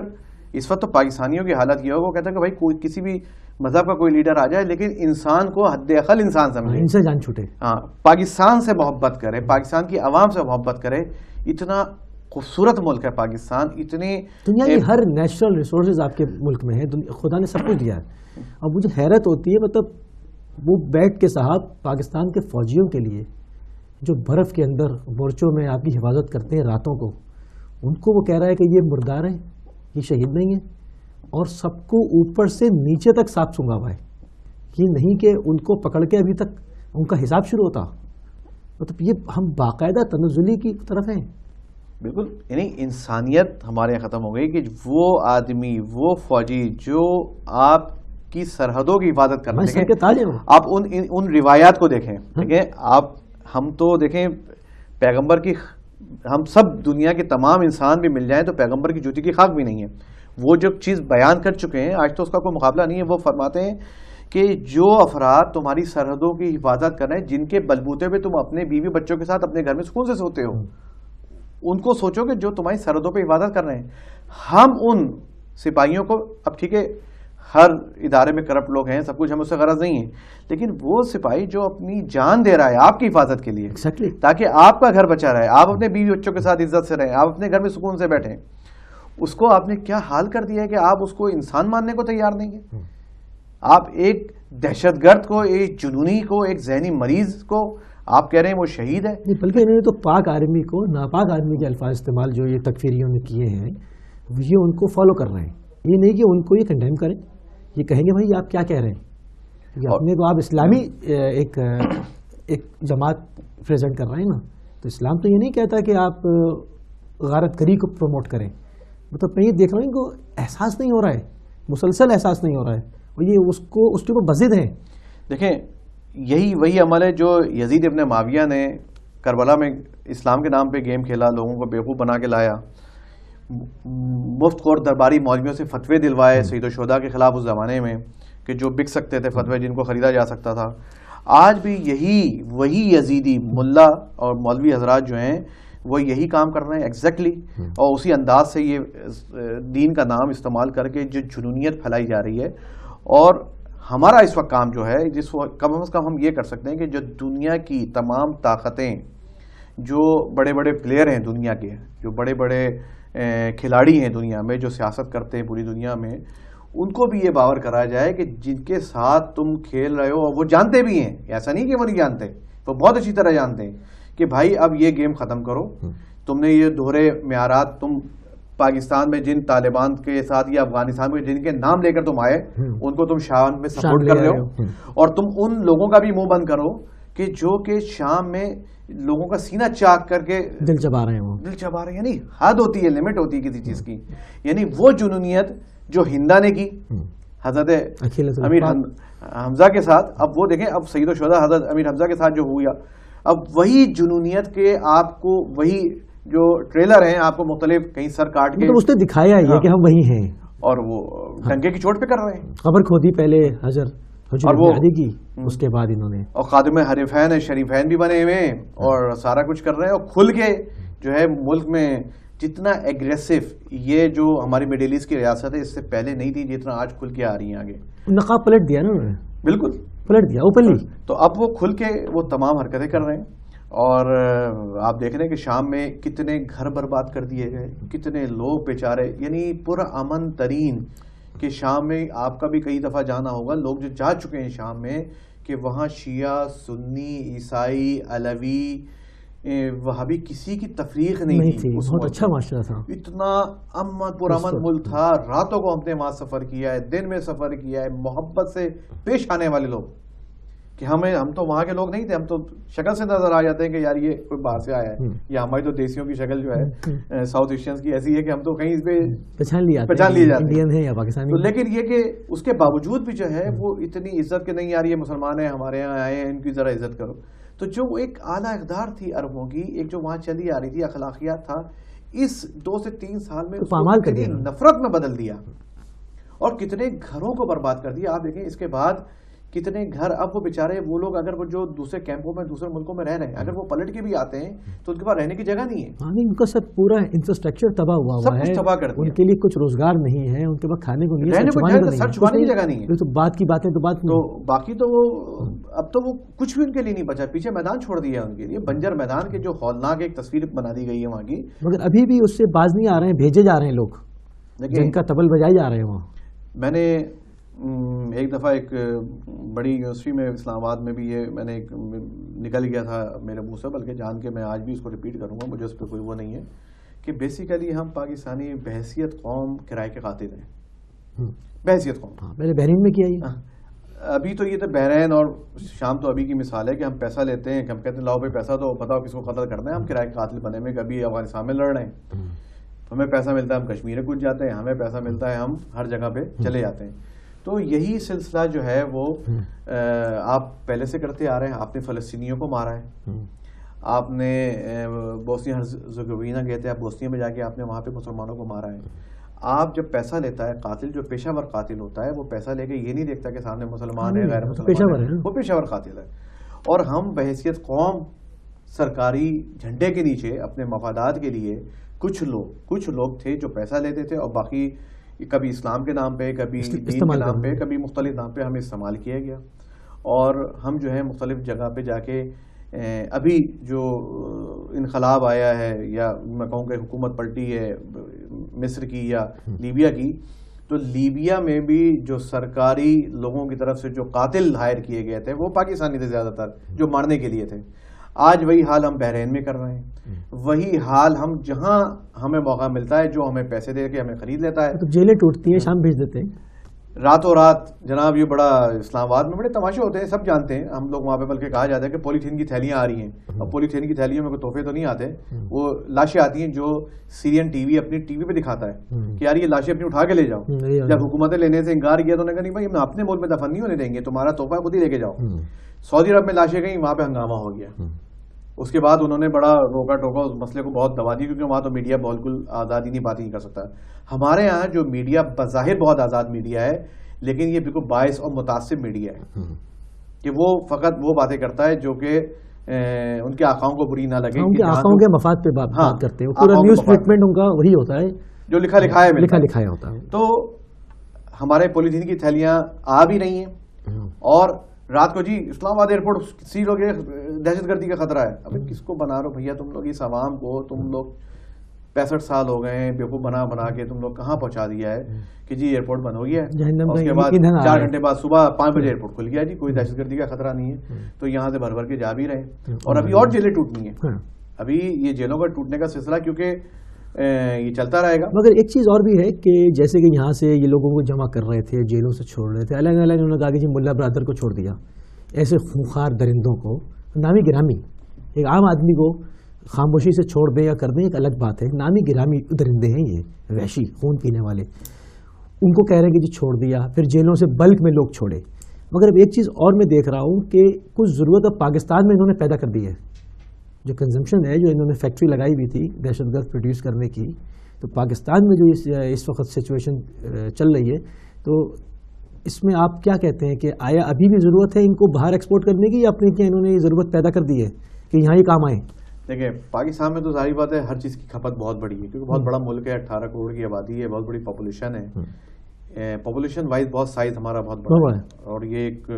اس وقت تو پاکستانیوں کی حالت یہ ہوگا, وہ کہتا ہے کہ بھائی کوئی کسی بھی مذہب کا کوئی لیڈر آ جائے لیکن انسان کو حد اقل انسان سمجھے, ان سے جان چھوٹے. ہاں, پاکستان سے محبت کرے, پاکستان کی عوام سے محبت کرے. اتنا خوبصورت ملک ہے پاکستان, اتنی دنیا کی ہر نیچرل ریسورسز آپ کے ملک میں ہے, خدا نے سب کچھ دیا ہے. اور مجھے حیرت ہوتی ہے, مطلب وہ بیٹھ کے صاحب پاکستان کے فوجیوں کے لیے جو برف کے اندر مورچوں میں آپ کی حفاظت کرتے ہیں راتوں کو, ان کو وہ کہہ رہا ہے کہ یہ مردار ہیں, یہ شہید نہیں ہیں, اور سب کو اوپر سے نیچے تک صاف سونگا ہوا ہے. یہ نہیں کہ ان کو پکڑ کے ابھی تک ان کا حساب شروع ہوتا. مطلب یہ ہم باقاعدہ تنزلی کی طرف ہیں. بالکل, یعنی انسانیت ہمارے یہاں ختم ہو گئی کہ وہ آدمی, وہ فوجی جو آپ کی سرحدوں کی حفاظت کرتے ہیں. آپ ان روایات کو دیکھیں, آپ ہم تو دیکھیں پیغمبر کی, ہم سب دنیا کے تمام انسان بھی مل جائیں تو پیغمبر کی جوتی کی خاک بھی نہیں ہے. وہ جو چیز بیان کر چکے ہیں آج تو اس کا کوئی مقابلہ نہیں ہے. وہ فرماتے ہیں کہ جو افراد تمہاری سرحدوں کی حفاظت کر رہے ہیں، جن کے بلبوتے پہ تم اپنے بیوی بچوں کے ساتھ اپنے گھر میں سکون سے سوتے ہو، ان کو سوچو کہ جو تمہاری سرحدوں پہ حفاظت کر رہے ہیں. ہم ان سپاہیوں کو، اب ٹھیک ہے ہر ادارے میں کرپٹ لوگ ہیں، سب کچھ، ہمیں اس سے غرض نہیں ہے، لیکن وہ سپاہی جو اپنی جان دے رہا ہے آپ کی حفاظت کے لیے، تاکہ آپ کا گھر بچا رہے، آپ اپنے بیوی بچوں کے ساتھ عزت سے رہیں، آپ اپنے گھر میں سکون سے بیٹھیں، اس کو آپ نے کیا حال کر دیا ہے کہ آپ اس کو انسان ماننے کو تیار نہیں ہیں. آپ ایک دہشت گرد کو، ایک جنونی کو، ایک ذہنی مریض کو آپ کہہ رہے ہیں وہ شہید ہے. بلکہ انہوں نے تو پاک آرمی کو ناپاک آدمی کے الفاظ استعمال جو یہ تکفیریوں نے کیے ہیں، یہ ان کو فالو کر رہے ہیں. یہ نہیں کہ ان کو یہ کنڈیم کریں، یہ کہیں گے بھائی آپ کیا کہہ رہے ہیں، یہ اپنے کو آپ اسلامی ایک جماعت پریزنٹ کر رہے ہیں نا. تو اسلام تو یہ نہیں کہتا کہ آپ غارت گری کو پروموٹ کریں. مطلب میں یہ دیکھ رہا ہوں ان کو احساس نہیں ہو رہا ہے، مسلسل احساس نہیں ہو رہا ہے، اور یہ اس کے اوپر بزد ہیں. دیکھیں یہی وہی عمل ہے جو یزید ابن معاویہ نے کربلا میں اسلام کے نام پہ گیم کھیلا، لوگوں کو بیوقوف بنا کے لایا، مفت خور درباری مولویوں سے فتوے دلوائے سید الشہداء کے خلاف اس زمانے میں، کہ جو بک سکتے تھے فتوے، جن کو خریدا جا سکتا تھا. آج بھی وہی یزیدی ملا اور مولوی حضرات جو ہیں وہ یہی کام کر رہے ہیں ایگزیکٹلی، اور اسی انداز سے یہ دین کا نام استعمال کر کے جو جنونیت پھیلائی جا رہی ہے. اور ہمارا اس وقت کام جو ہے، جس وقت کم از کم ہم یہ کر سکتے ہیں کہ جو دنیا کی تمام طاقتیں، جو بڑے بڑے پلیئر ہیں دنیا کے، جو بڑے بڑے کھلاڑی ہیں دنیا میں، جو سیاست کرتے ہیں پوری دنیا میں، ان کو بھی یہ باور کرایا جائے کہ جن کے ساتھ تم کھیل رہے ہو، اور وہ جانتے بھی ہیں، ایسا نہیں کہ وہ نہیں جانتے، وہ بہت اچھی طرح جانتے ہیں کہ بھائی اب یہ گیم ختم کرو. تم نے یہ دوہرے معیارات، تم پاکستان میں جن طالبان کے ساتھ یا افغانستان میں جن کے نام لے کر تم آئے، ان کو تم شام میں سپورٹ کر رہے ہو، اور تم ان لوگوں کا بھی منہ بند کرو کہ جو کہ شام میں لوگوں کا سینہ چاک کر کے دل چبا رہے ہیں، وہ دل چبا رہے ہیں. یعنی حد ہوتی ہے، لمٹ ہوتی ہے کسی چیز کی. یعنی وہ جنونیت جو ہندا نے کی حضرت امیر حمزہ کے ساتھ، اب وہ دیکھیں اب سید الشہداء حضرت امیر حمزہ کے ساتھ جو ہوا، اب وہی جنونیت کے آپ کو وہی جو ٹریلر ہیں آپ کو مختلف کہیں سر کاٹ کے اس نے دکھایا یہ کہ ہم وہی ہیں، اور وہ ڈنکے کی چوٹ پہ کر رہے ہیں. خبر کھودی پہلے اور وہ کی، اس کے بعد انہوں نے، اور خادم حریفین شریفین بھی بنے ہوئے ہیں، اور سارا کچھ کر رہے ہیں. اور کھل کے جو ہے ملک میں جتنا ایگریسو یہ جو ہماری مڈل ایسٹ کی ریاست ہے، اس سے پہلے نہیں تھی جتنا آج کھل کے آ رہی ہیں آگے. نقاب پلٹ دیا نا انہوں نے، بالکل پلٹ دیا اوپنلی. تو اب وہ کھل کے وہ تمام حرکتیں کر رہے ہیں. اور آپ دیکھ رہے ہیں کہ شام میں کتنے گھر برباد کر دیے گئے، کتنے لوگ بیچارے، یعنی پرامن ترین، کہ شام میں آپ کا بھی کئی دفعہ جانا ہوگا، لوگ جو جا چکے ہیں شام میں، کہ وہاں شیعہ، سنی، عیسائی، علوی، وہابی کسی کی تفریق نہیں تھی. بہت اچھا معاشرہ تھا، اتنا پرامن ملک تھا. راتوں کو ہم نے وہاں سفر کیا ہے، دن میں سفر کیا ہے، محبت سے پیش آنے والے لوگ، کہ ہم تو وہاں کے لوگ نہیں تھے، ہم تو شکل سے نظر آ جاتے ہیں کہ یار یہ کوئی باہر سے آیا ہے، یا ہماری تو دیسیوں کی شکل جو ہے ساؤتھ ایشینز کی ایسی ہے کہ ہم تو کہیں اس پہ پہچان لیے جاتے انڈین ہے یا پاکستانی. تو لیکن یہ کہ اس کے باوجود بھی جو ہے وہ اتنی عزت کے نہیں آ رہی ہے، مسلمان ہیں ہمارے یہاں آئے ہیں، ان کی ذرا عزت کرو. تو جو ایک اعلیٰ اقدار تھی عربوں کی، ایک جو وہاں چلی آ رہی تھی اخلاقیات تھا، اس 2 سے 3 سال میں کتنی نفرت میں بدل دیا اور کتنے گھروں کو برباد کر دیا. آپ دیکھیں اس کے بعد کتنے گھر، اب وہ بیچارے وہ لوگ اگر وہ جو دوسرے کیمپوں میں دوسرے ملکوں میں رہ رہے ہیں، اگر وہ پلٹ کے بھی آتے ہیں تو ان کے پاس رہنے کی جگہ نہیں ہے. ان کا سب پورا انفراسٹرکچر تباہ ہوا سب کچھ تباہ کر دیا. ان کے لیے کچھ روزگار نہیں ہے، ان کے پاس کھانے کو نہیں ہے، سر چھپانے کی جگہ نہیں ہے. تو بات کی باتیں تو بات تو باقی تو وہ اب تو وہ کچھ بھی ان کے لیے نہیں بچا، پیچھے میدان چھوڑ دیا ان کے لیے، بنجر میدان کے جو ہولناک ایک تصویر بنا دی گئی ہے وہاں کی. مگر ابھی بھی اس سے باز نہیں آ رہے ہیں، بھیجے جا رہے ہیں لوگ، جن کا تبل بجائے جا رہے ہیں وہاں. میں نے ایک دفعہ ایک بڑی یونیورسٹی میں اسلام آباد میں بھی یہ میں نے نکل گیا تھا میرے منہ سے، بلکہ جان کے میں آج بھی اس کو ریپیٹ کروں گا، مجھے اس پہ کوئی وہ نہیں ہے، کہ بیسیکلی ہم پاکستانی بحیثیت قوم کرائے کے قاتل ہیں. بحیثیت قوم میں نے بحرین میں کیا یہ، ابھی تو یہ تو بحرین اور شام تو ابھی کی مثال ہے کہ ہم پیسہ لیتے ہیں، کہ ہم کہتے ہیں لاؤ بھائی پیسہ تو بتاؤ کس کو قتل کرنا ہے. ہم کرائے کے قاتل بنے میں کبھی افغانستان میں لڑ رہے ہیں، ہمیں پیسہ ملتا ہے ہم کشمیر کود جاتے ہیں، ہمیں پیسہ ملتا ہے ہم ہر جگہ پہ چلے جاتے ہیں. تو یہی سلسلہ جو ہے وہ آپ پہلے سے کرتے آ رہے ہیں. آپ نے فلسطینیوں کو مارا ہے، آپ نے بوسنیا ہرزیگوینہ گئے تھے، آپ بوسنیا میں جا کے آپ نے وہاں پہ مسلمانوں کو مارا ہے. آپ جب پیسہ لیتا ہے قاتل، جو پیشہ ور قاتل ہوتا ہے، وہ پیسہ لے کے یہ نہیں دیکھتا کہ سامنے مسلمان ہے غیر مسلمان ہے، وہ پیشہ ور قاتل ہے. اور ہم بحیثیت قوم سرکاری جھنڈے کے نیچے اپنے مفادات کے لیے کچھ لوگ تھے جو پیسہ لیتے تھے، اور باقی کبھی اسلام کے نام پہ، کبھی دین کے نام پہ، کبھی مختلف نام پہ ہمیں استعمال کیا گیا. اور ہم جو ہے مختلف جگہ پہ جا کے ابھی جو انقلاب آیا ہے، یا میں کہوں کہ حکومت پلٹی ہے مصر کی یا لیبیا کی، تو لیبیا میں بھی جو سرکاری لوگوں کی طرف سے جو قاتل ہائر کیے گئے تھے وہ پاکستانی تھے زیادہ تر، جو مارنے کے لیے تھے. آج وہی حال ہم بحرین میں کر رہے ہیں، وہی حال ہم جہاں ہمیں موقع ملتا ہے، جو ہمیں پیسے دے کے ہمیں خرید لیتا ہے. تو جیلیں ٹوٹتی ہیں، شام بھیج دیتے ہیں راتوں رات. جناب یہ بڑا اسلام آباد میں بڑے تماشے ہوتے ہیں، سب جانتے ہیں ہم لوگ وہاں پہ، بلکہ کہا جاتا ہے کہ پولیتھین کی تھیلیاں آ رہی ہیں. اب پولیتھین کی تھیلیوں میں کوئی تحفے تو نہیں آتے، وہ لاشیں آتی ہیں جو سیرین ٹی وی اپنی ٹی وی پہ دکھاتا ہے کہ یار یہ لاشیں اپنی اٹھا کے لے جاؤ. جب حکومتیں لینے سے انکار کیا تو انہوں نے کہا نہیں بھائی ہم اپنے ملک میں دفن نہیں ہونے دیں گے، تمہارا تحفہ خود ہی لے کے جاؤ. سعودی عرب میں لاشیں گئیں، وہاں پہ ہنگامہ ہو گیا. اس کے بعد انہوں نے بڑا روکا ٹوکا اس مسئلے کو بہت دبا دی، کیونکہ وہاں تو میڈیا بالکل آزادی نہیں باتیں نہیں کر سکتا. ہمارے یہاں جو میڈیا بظاہر بہت آزاد میڈیا ہے، لیکن یہ بالکل باعث اور متعصب میڈیا ہے کہ وہ فقط وہ باتیں کرتا ہے جو کہ ان کے آقاؤں کو بری نہ لگے، ان کے آقاؤں کے مفاد پہ بات کرتے ہیں. پورا نیوز ٹریٹمنٹ ان کا وہی ہوتا ہے جو لکھا لکھایا ہوتا ہے. تو ہمارے پولیتھین کی تھیلیاں آ بھی رہی ہیں، اور رات کو جی اسلام آباد ایئرپورٹ سیل ہو گیا، دہشت گردی کا خطرہ ہے. ابھی کس کو بنا رہے ہو بھیا تم لوگ؟ اس عوام کو تم لوگ 65 سال ہو گئے ہیں بیوقوف بنا کے تم لوگ کہاں پہنچا دیا ہے کہ جی ایئرپورٹ بند ہو گیا ہے. اس کے بعد 4 گھنٹے بعد صبح 5 بجے ایئرپورٹ کھل گیا، جی کوئی دہشت گردی کا خطرہ نہیں ہے. تو یہاں سے بھر کے جا بھی رہے ہیں، اور ابھی اور جیلیں ٹوٹنی ہیں. ابھی یہ جیلوں کا ٹوٹنے کا سلسلہ کیونکہ یہ چلتا رہے گا. مگر ایک چیز اور بھی ہے کہ جیسے کہ یہاں سے یہ لوگوں کو جمع کر رہے تھے، جیلوں سے چھوڑ رہے تھے، الگ الگ انہوں نے کہا کہ جی ملا برادر کو چھوڑ دیا. ایسے خونخوار درندوں کو نامی گرامی، ایک عام آدمی کو خاموشی سے چھوڑ دیں یا کر دیں ایک الگ بات ہے. نامی گرامی درندے ہیں یہ، وحشی خون پینے والے. ان کو کہہ رہے ہیں کہ جی چھوڑ دیا، پھر جیلوں سے بلک میں لوگ چھوڑے. مگر اب ایک چیز اور میں دیکھ رہا ہوں کہ کچھ ضرورت اب پاکستان میں انہوں نے پیدا کر دی ہے. جو کنزمپشن ہے، جو انہوں نے فیکٹری لگائی ہوئی تھی دہشت گرد پروڈیوس کرنے کی، تو پاکستان میں جو اس وقت سچویشن چل رہی ہے، تو اس میں آپ کیا کہتے ہیں کہ آیا ابھی بھی ضرورت ہے ان کو باہر ایکسپورٹ کرنے کی، یا اپنے کیا انہوں نے یہ ضرورت پیدا کر دی ہے کہ یہاں ہی کام آئیں؟ دیکھیں پاکستان میں تو ظاہری بات ہے ہر چیز کی کھپت بہت بڑی ہے، کیونکہ بہت بڑا ملک ہے، 18 کروڑ کی آبادی ہے، بہت بڑی پاپولیشن ہے. پاپولیشن وائز بہت سائز ہمارا بہت بڑا ہے، اور یہ ایک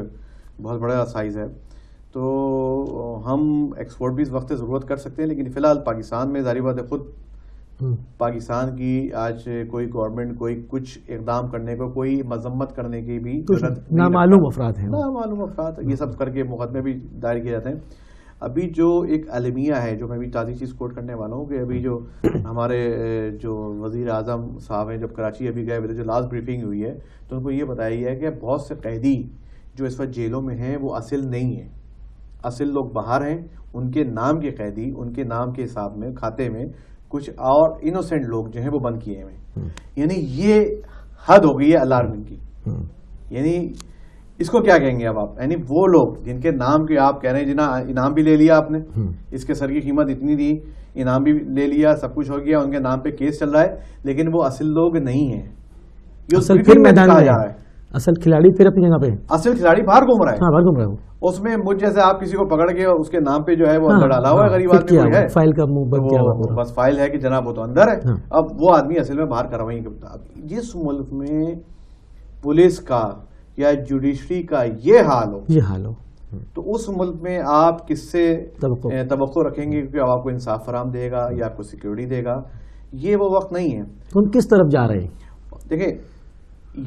بہت بڑا سائز ہے. تو ہم ایکسپورٹ بھی اس وقت ضرورت کر سکتے ہیں، لیکن فی الحال پاکستان میں ظاہری بات ہے خود پاکستان کی آج کوئی گورنمنٹ کوئی کچھ اقدام کرنے کو، کوئی مذمت کرنے کی بھی نامعلوم افراد ہیں، نامعلوم افراد یہ سب کر کے مقدمے بھی دائر کیے جاتے ہیں. ابھی جو ایک المیہ ہے، جو میں بھی تازی چیز کوٹ کرنے والا ہوں، کہ ابھی جو ہمارے جو وزیر اعظم صاحب ہیں جب کراچی ابھی گئے ہوئے تھے، جو لاسٹ بریفنگ ہوئی ہے، تو ان کو یہ بتایا گیا ہے کہ بہت سے قیدی جو اس وقت جیلوں میں ہیں وہ اصل نہیں ہیں، اصل لوگ باہر ہیں. ان کے نام کے قیدی، ان کے نام کے حساب میں کھاتے میں کچھ اور انوسینٹ لوگ جو ہیں وہ بند کیے ہوئے. یعنی یہ حد ہو گئی ہے الارمنگ کی. یعنی اس کو کیا کہیں گے اب آپ؟ یعنی وہ لوگ جن کے نام کے آپ کہہ رہے ہیں جنہاں انعام بھی لے لیا آپ نے، اس کے سر کی قیمت اتنی دی، انعام بھی لے لیا، سب کچھ ہو گیا، ان کے نام پہ کیس چل رہا ہے، لیکن وہ اصل لوگ نہیں ہیں. اصل پھر میدان میں جا رہا ہے، اصل کھلاڑی پھر اپنی جگہ پہ، اصل کھلاڑی باہر گھوم رہا ہے. ہاں باہر گھوم رہا ہے. اس میں مجھ جیسے آپ کسی کو پکڑ کے اس کے نام پہ جو ہے وہ اندر ڈالا ہوا ہے، غریب آدمی کوئی ہے، فائل کا منہ بند کیا ہوا، بس فائل ہے کہ جناب وہ تو اندر ہے. اب وہ آدمی اصل میں باہر کروائی. جس ملک میں پولیس کا یا جوڈیشری کا یہ حال ہو تو اس ملک میں آپ کس سے توقع رکھیں گے کہ آپ کو انصاف فراہم دے گا یا آپ کو سیکیورٹی دے گا؟ یہ وہ وقت نہیں ہے. ہم کس طرف جا رہے ہیں؟ دیکھیں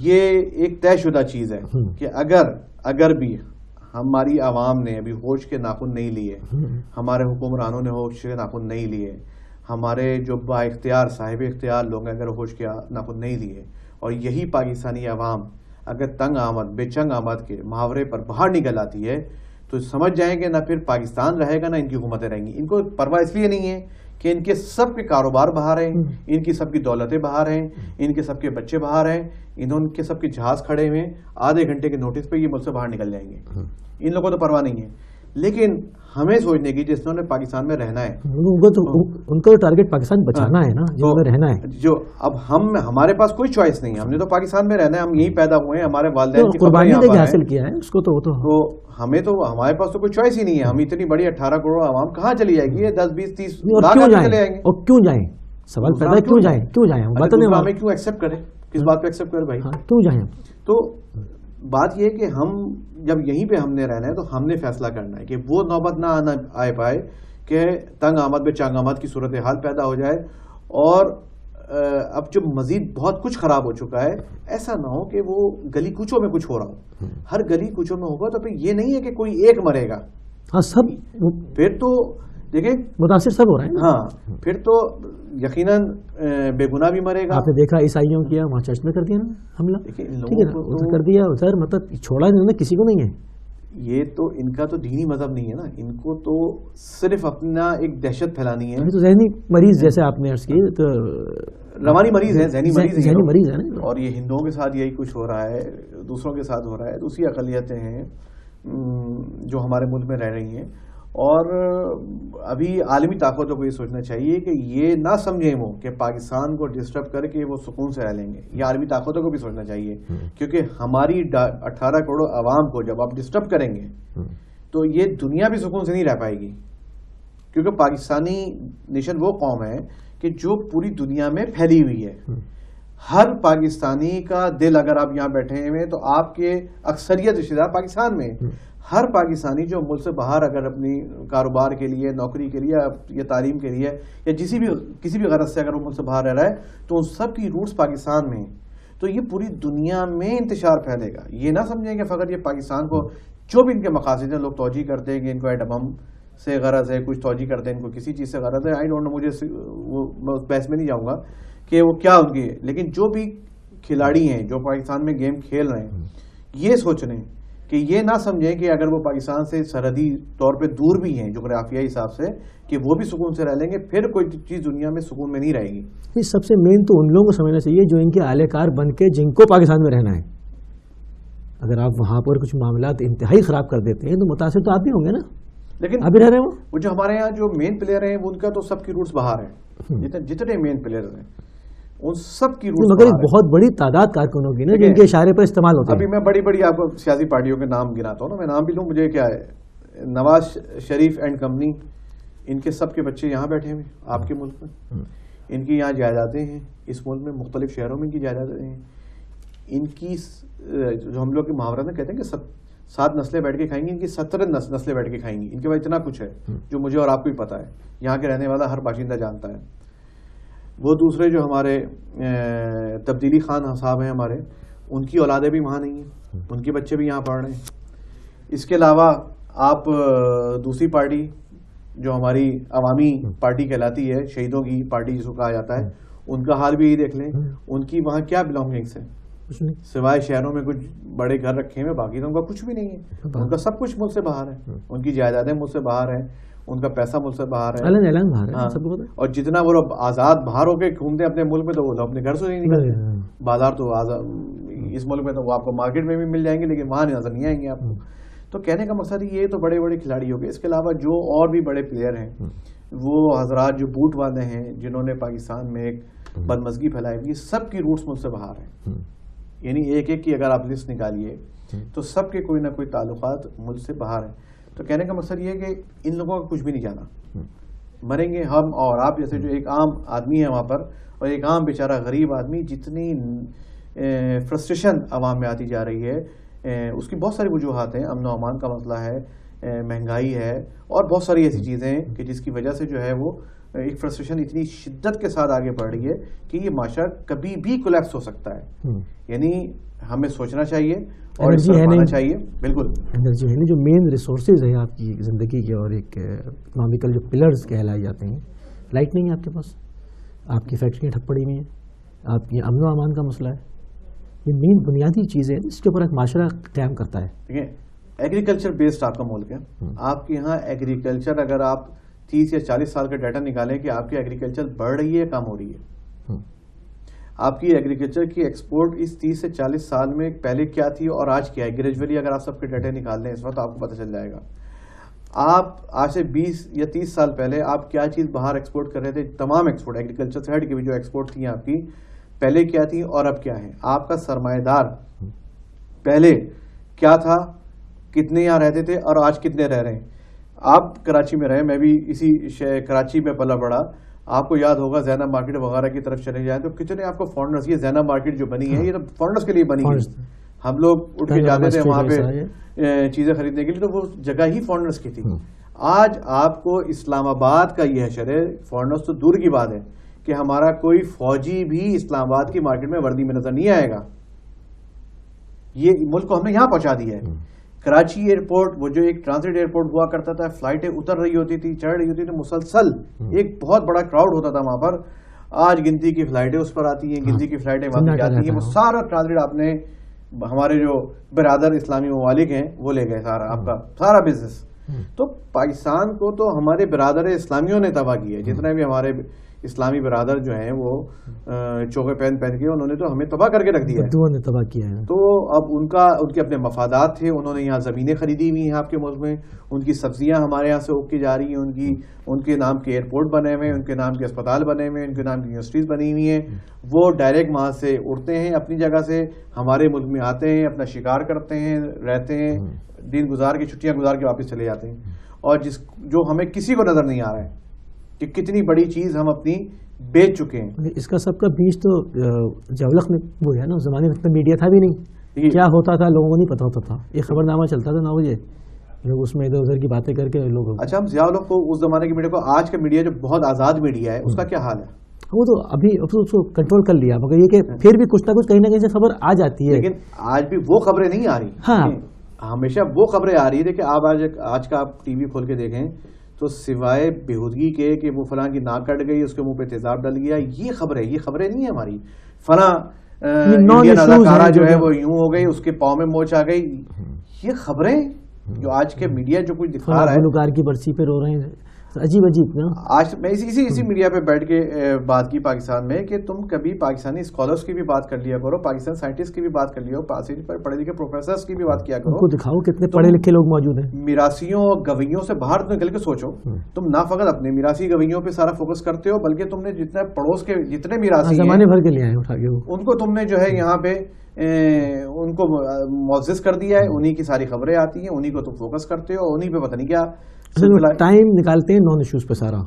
یہ ایک طے شدہ چیز ہے کہ اگر بھی ہماری عوام نے ابھی ہوش کے ناخن نہیں لیے، ہمارے حکمرانوں نے ہوش کے ناخن نہیں لیے، ہمارے جو با اختیار صاحب اختیار لوگ اگر ہوش کے ناخن نہیں لیے، اور یہی پاکستانی عوام اگر تنگ آمد بے چنگ آمد کے محاورے پر باہر نکل آتی ہے، تو سمجھ جائیں گے نہ پھر پاکستان رہے گا نہ ان کی حکومتیں رہیں گی. ان کو پرواہ اس لیے نہیں ہے کہ ان کے سب کے کاروبار باہر ہیں، ان کی سب کی دولتیں باہر ہیں، ان کے سب کے بچے باہر ہیں، انہوں کے سب کے جہاز کھڑے ہوئے، آدھے گھنٹے کے نوٹس پہ یہ ملک سے باہر نکل جائیں گے. ان لوگوں کو تو پرواہ نہیں ہے. لیکن ہمیں سوچنے کی جس نے پاکستان میں رہنا ہے ان کا ٹارگیٹ پاکستان بچانا ہے نا، جن میں رہنا ہے. جو اب ہمارے پاس کوئی چوائس نہیں ہے، ہم نے تو پاکستان میں رہنا ہے، ہم یہیں پیدا ہوئے ہیں، ہمارے والدین کی قربانی دے کے حاصل کیا ہے اس کو، تو ہمیں تو ہمارے پاس تو کوئی چوائس ہی نہیں ہے. ہم اتنی بڑی 18 کروڑ عوام کہاں چلی جائے گی؟ 10 20 30 لاکھ چلے جائیں گے. اور کیوں جائیں؟ سوال پیدا ہے کیوں جائیں ہم بتانے والے ہمیں کیوں ایکسپٹ کریں؟ کس بات پہ ایکسپٹ کریں بھائی؟ کیوں جائیں؟ تو بات یہ کہ ہم جب یہیں پہ ہم نے رہنا ہے تو ہم نے فیصلہ کرنا ہے کہ وہ نوبت نہ آئے پائے کہ تنگ آمد میں چانگ آمد کی صورتحال پیدا ہو جائے، اور اب جو مزید بہت کچھ خراب ہو چکا ہے ایسا نہ ہو کہ وہ گلی کوچوں میں کچھ ہو رہا ہو. ہر گلی کوچوں میں ہوگا تو پھر یہ نہیں ہے کہ کوئی ایک مرے گا، ہاں سب پھر تو دیکھیں متاثر سب ہو رہے ہیں. ہاں پھر تو یقیناً بے گناہ بھی مرے گا. آپ نے دیکھا عیسائیوں کیا وہاں چرچ میں کر دیا نا حملہ، ٹھیک ہے نا، کر دیا ادھر، مطلب چھوڑا انہوں نے کسی کو نہیں ہے. یہ تو ان کا تو دینی مذہب نہیں ہے نا، ان کو تو صرف اپنا ایک دہشت پھیلانی ہے. تو ذہنی مریض جیسے آپ نے عرض کی، تو روانی مریض ہے، ذہنی مریض ہے نا. اور یہ ہندوؤں کے ساتھ یہی کچھ ہو رہا ہے، دوسروں کے ساتھ ہو رہا ہے. دوسری اقلیتیں ہیں جو ہمارے ملک میں رہ رہی ہیں، اور ابھی عالمی طاقتوں کو یہ سوچنا چاہیے کہ یہ نہ سمجھیں وہ کہ پاکستان کو ڈسٹرب کر کے وہ سکون سے رہ لیں گے. یہ عالمی طاقتوں کو بھی سوچنا چاہیے، کیونکہ ہماری 18 کروڑ عوام کو جب آپ ڈسٹرب کریں گے تو یہ دنیا بھی سکون سے نہیں رہ پائے گی. کیونکہ پاکستانی نیشن وہ قوم ہے کہ جو پوری دنیا میں پھیلی ہوئی ہے. ہر پاکستانی کا دل، اگر آپ یہاں بیٹھے ہوئے تو آپ کے اکثریت رشتہ دار پاکستان میں، ہر پاکستانی جو ملک سے باہر اگر اپنی کاروبار کے لیے، نوکری کے لیے یا تعلیم کے لیے یا کسی بھی غرض سے اگر وہ ملک سے باہر رہ رہا ہے تو ان سب کی روٹس پاکستان میں ہیں. تو یہ پوری دنیا میں انتشار پھیلے گا. یہ نہ سمجھیں کہ فقط یہ پاکستان کو، جو بھی ان کے مقاصد ہیں لوگ توجہ کرتے ہیں کہ ان کو ایٹم بم سے غرض ہے، کچھ توجہ کرتے ہیں ان کو کسی چیز سے غرض ہے. آئی ڈونٹ نو، مجھے میں اس بحث میں نہیں جاؤں گا کہ وہ کیا ان کی ہے. لیکن جو بھی کھلاڑی ہیں جو پاکستان میں گیم کھیل رہے ہیں، یہ سوچ رہے ہیں کہ یہ نہ سمجھیں کہ اگر وہ پاکستان سے سرحدی طور پہ دور بھی ہیں جغرافیائی حساب سے، کہ وہ بھی سکون سے رہ لیں گے، پھر کوئی چیز دنیا میں سکون میں نہیں رہے گی. سب سے مین تو ان لوگوں کو سمجھنا چاہیے جو ان کے اعلی کار بن کے جن کو پاکستان میں رہنا ہے. اگر آپ وہاں پر کچھ معاملات انتہائی خراب کر دیتے ہیں تو متاثر تو آپ بھی ہوں گے نا. لیکن آپ بھی رہ رہے ہیں وہ جو ہمارے یہاں جو مین پلیئر ہیں ان کا تو سب کی روٹس باہر ہیں. جتنے مین پلیئر ہیں ان سب کی روٹس مگر ایک بہت بڑی تعداد کارکنوں کی نا جن کے اشارے پر استعمال ہوتے ہیں. ابھی میں بڑی آپ کو سیاسی پارٹیوں کے نام گناتا ہوں نا، میں نام بھی لوں، مجھے کیا ہے، نواز شریف اینڈ کمپنی، ان کے سب کے بچے یہاں بیٹھے ہوئے آپ کے ملک میں. ان کی یہاں جائیدادیں ہیں، اس ملک میں مختلف شہروں میں ان کی جائیدادیں ہیں. ان کی جو ہم لوگ کے محاورہ میں کہتے ہیں کہ 7 نسلیں بیٹھ کے کھائیں گی، ان کی 17 نسلیں بیٹھ کے کھائیں گی. ان کے بعد اتنا کچھ ہے جو مجھے اور آپ کو ہی پتا ہے، یہاں کے رہنے والا ہر باشندہ جانتا ہے. وہ دوسرے جو ہمارے تبدیلی خان صاحب ہیں ہمارے، ان کی اولادیں بھی وہاں نہیں ہیں، ان کے بچے بھی یہاں پڑھ رہے ہیں. اس کے علاوہ آپ دوسری پارٹی جو ہماری عوامی پارٹی کہلاتی ہے، شہیدوں کی پارٹی جس کو کہا جاتا ہے، ان کا حال بھی یہی دیکھ لیں. ان کی وہاں کیا بلانگنگس ہیں سوائے شہروں میں کچھ بڑے گھر رکھے ہوئے، باقی تو ان کا کچھ بھی نہیں ہے. ان کا سب کچھ ملک سے باہر ہے، ان کی جائیدادیں ملک سے باہر ہیں، ان کا پیسہ ملک سے باہر ہے. اور جتنا وہ لوگ آزاد باہر ہو کے گھومتے ہیں اپنے ملک میں تو وہ لوگ اپنے گھر سے نہیں نکلتے. بازار تو اس ملک میں تو وہ آپ کو مارکیٹ میں بھی مل جائیں گے لیکن وہاں نظر نہیں آئیں گے آپ کو. تو کہنے کا مقصد یہ تو بڑے بڑے کھلاڑی ہو گئے. اس کے علاوہ جو اور بھی بڑے پلیئر ہیں، وہ حضرات جو بوٹ والے ہیں جنہوں نے پاکستان میں ایک بدمزگی پھیلائی ہوئی، سب کی روٹس ملک سے باہر ہیں. یعنی ایک ایک کی اگر آپ لسٹ نکالیے تو سب کے کوئی نہ کوئی تعلقات ملک سے باہر ہیں. تو کہنے کا مقصد یہ ہے کہ ان لوگوں کا کچھ بھی نہیں جانا. مریں گے ہم اور آپ جیسے جو ایک عام آدمی ہے وہاں پر، اور ایک عام بیچارہ غریب آدمی. جتنی فرسٹریشن عوام میں آتی جا رہی ہے اس کی بہت ساری وجوہات ہیں. امن و امان کا مسئلہ ہے، مہنگائی ہے، اور بہت ساری ایسی چیزیں ہیں کہ جس کی وجہ سے جو ہے وہ ایک فرسٹریشن اتنی شدت کے ساتھ آگے بڑھ رہی ہے کہ یہ معاشرہ کبھی بھی کولیپس ہو سکتا ہے. یعنی ہمیں سوچنا چاہیے اور سمجھنا چاہیے. بالکل انرجی ہے جو مین ریسورسز ہیں آپ کی زندگی کے، اور ایک اکنامیکل جو پلرز کہلائے جاتے ہیں. لائٹ نہیں ہے آپ کے پاس، آپ کی فیکٹریاں ٹھپ پڑی ہوئی ہیں، آپ کی امن و امان کا مسئلہ ہے. یہ مین بنیادی چیزیں ہیں جس کے اوپر ایک معاشرہ قیام کرتا ہے. ٹھیک ہے، ایگریکلچر بیسڈ آپ کا ملک ہے. آپ کے یہاں ایگریکلچر، اگر آپ 30 یا 40 سال کا ڈیٹا نکالیں کہ آپ کی ایگریکلچر بڑھ رہی ہے کم ہو رہی ہے. آپ کی ایگریکلچر کی ایکسپورٹ اس 30 سے 40 سال میں پہلے کیا تھی اور آج کیا ہے، گریجولی اگر آپ سب کے ڈیٹا نکال لیں اس وقت آپ کو پتہ چل جائے گا. آپ آج سے 20 یا 30 سال پہلے آپ کیا چیز باہر ایکسپورٹ کر رہے تھے؟ تمام ایکسپورٹ ایگریکلچر سے ہٹ کے بھی جو ایکسپورٹ تھی آپ کی پہلے کیا تھی اور اب کیا ہے؟ آپ کا سرمایہ دار پہلے کیا تھا، کتنے یہاں رہتے تھے اور آج کتنے رہ رہے ہیں؟ آپ کراچی میں رہے، میں بھی اسی کراچی میں پلا بڑا. آپ کو یاد ہوگا زینب مارکیٹ وغیرہ کی طرف چلے جائیں تو کتنے آپ کو فارنرز، یہ زینب مارکیٹ جو بنی ہے یہ تو فارنرز کے لیے بنی ہے. ہم لوگ اٹھ کے جاتے تھے وہاں پہ چیزیں خریدنے کے لیے، تو وہ جگہ ہی فارنرز کی تھی. آج آپ کو اسلام آباد کا یہ حشر ہے، فارنرز تو دور کی بات ہے کہ ہمارا کوئی فوجی بھی اسلام آباد کی مارکیٹ میں وردی میں نظر نہیں آئے گا. یہ ملک کو ہم نے یہاں پہنچا دیا ہے. کراچی ایئرپورٹ، وہ جو ایک ٹرانزٹ ایئرپورٹ ہوا کرتا تھا، فلائٹیں اتر رہی ہوتی تھی، چڑھ رہی ہوتی تھی، مسلسل ایک بہت بڑا کراؤڈ ہوتا تھا وہاں پر. آج گنتی کی فلائٹیں اس پر آتی ہیں، گنتی کی فلائٹیں وہاں جاتی ہیں. وہ سارا ٹرانزٹ آپ نے، ہمارے جو برادر اسلامی ممالک ہیں وہ لے گئے سارا آپ کا سارا بزنس. تو پاکستان کو تو ہمارے برادر اسلامیوں نے تباہ کیا ہے. جتنے بھی ہمارے اسلامی برادر جو ہیں وہ چوکے پہن کے انہوں نے تو ہمیں تباہ کر کے رکھ دیا ہے، تباہ کیا ہے. تو اب ان کے اپنے مفادات تھے، انہوں نے یہاں زمینیں خریدی ہوئی ہیں آپ کے ملک میں، ان کی سبزیاں ہمارے یہاں سے اگ کے جا رہی ہیں، ان کے نام کے ایئرپورٹ بنے ہوئے ہیں، ان کے نام کے اسپتال بنے ہوئے ہیں، ان کے نام کی یونیورسٹیز بنی ہوئی ہیں. وہ ڈائریکٹ وہاں سے اڑتے ہیں اپنی جگہ سے، ہمارے ملک میں آتے ہیں، اپنا شکار کرتے ہیں، رہتے ہیں، دن گزار کے چھٹیاں گزار کے واپس چلے جاتے ہیں. اور جو ہمیں کسی کو نظر نہیں آ رہا ہے کہ کتنی بڑی چیز ہم اپنی بیچ چکے ہیں. اس کا سب کا بیچ تو جولق میں وہ ہے نا، اس زمانے میں اتنا میڈیا تھا بھی نہیں، کیا ہوتا تھا لوگوں کو نہیں پتا ہوتا تھا. ایک خبر نامہ چلتا تھا 9 بجے، لوگ اس میں ادھر ادھر کی باتیں کر کے لوگ. اچھا، ہم ضیاء الحق کو اس زمانے کے میڈیا کو، آج کا میڈیا جو بہت آزاد میڈیا ہے، اس کا کیا حال ہے؟ وہ تو ابھی اس کو کنٹرول کر لیا، مگر یہ کہ پھر بھی کچھ نہ کچھ کہیں نہ کہیں سے خبر آ جاتی ہے. لیکن آج بھی وہ خبریں نہیں آ رہی. ہاں، ہمیشہ وہ خبریں آ رہی ہے کہ آپ آج کا آپ ٹی وی کھول کے دیکھیں تو سوائے بےہودگی کے کہ وہ فلاں کی ناک کٹ گئی، اس کے منہ پہ تیزاب ڈل گیا، یہ خبریں نہیں ہیں ہماری. فلاں انڈین اداکارہ جو ہے وہ یوں ہو گئی، اس کے پاؤں میں موچ آ گئی. یہ خبریں جو آج کے میڈیا جو کچھ دکھا رہا ہے، گلوکار کی برسی پہ رو رہے ہیں، عجیب عجیب نا. آج میں اسی میڈیا پہ بیٹھ کے بات کی پاکستان میں کہ تم کبھی پاکستانی اسکالرس کی بھی بات کر لیا کرو، پاکستان سائنٹسٹ کی بھی بات کر لیا کرو، پڑھے لکھے پروفیسرز کی بھی بات کیا کرو. ان کو دکھاؤ کتنے پڑھے لکھے لوگ موجود ہیں. میراثیوں اور گویوں سے باہر نکل کے سوچو. تم نہ فقط اپنے میراثی گویوں پہ سارا فوکس کرتے ہو، بلکہ تم نے جتنے پڑوس کے جتنے میراثی زمانے بھر کے لیے آئے اٹھا کے، ان کو تم نے جو ہے یہاں پہ ان کو معزز کر دیا ہے. انہی کی ساری خبریں آتی ہیں، انہی کو تم فوکس کرتے ہو، انہی پہ پتہ نہیں کیا ٹائم نکالتے ہیں نان ایشوز پہ. سارا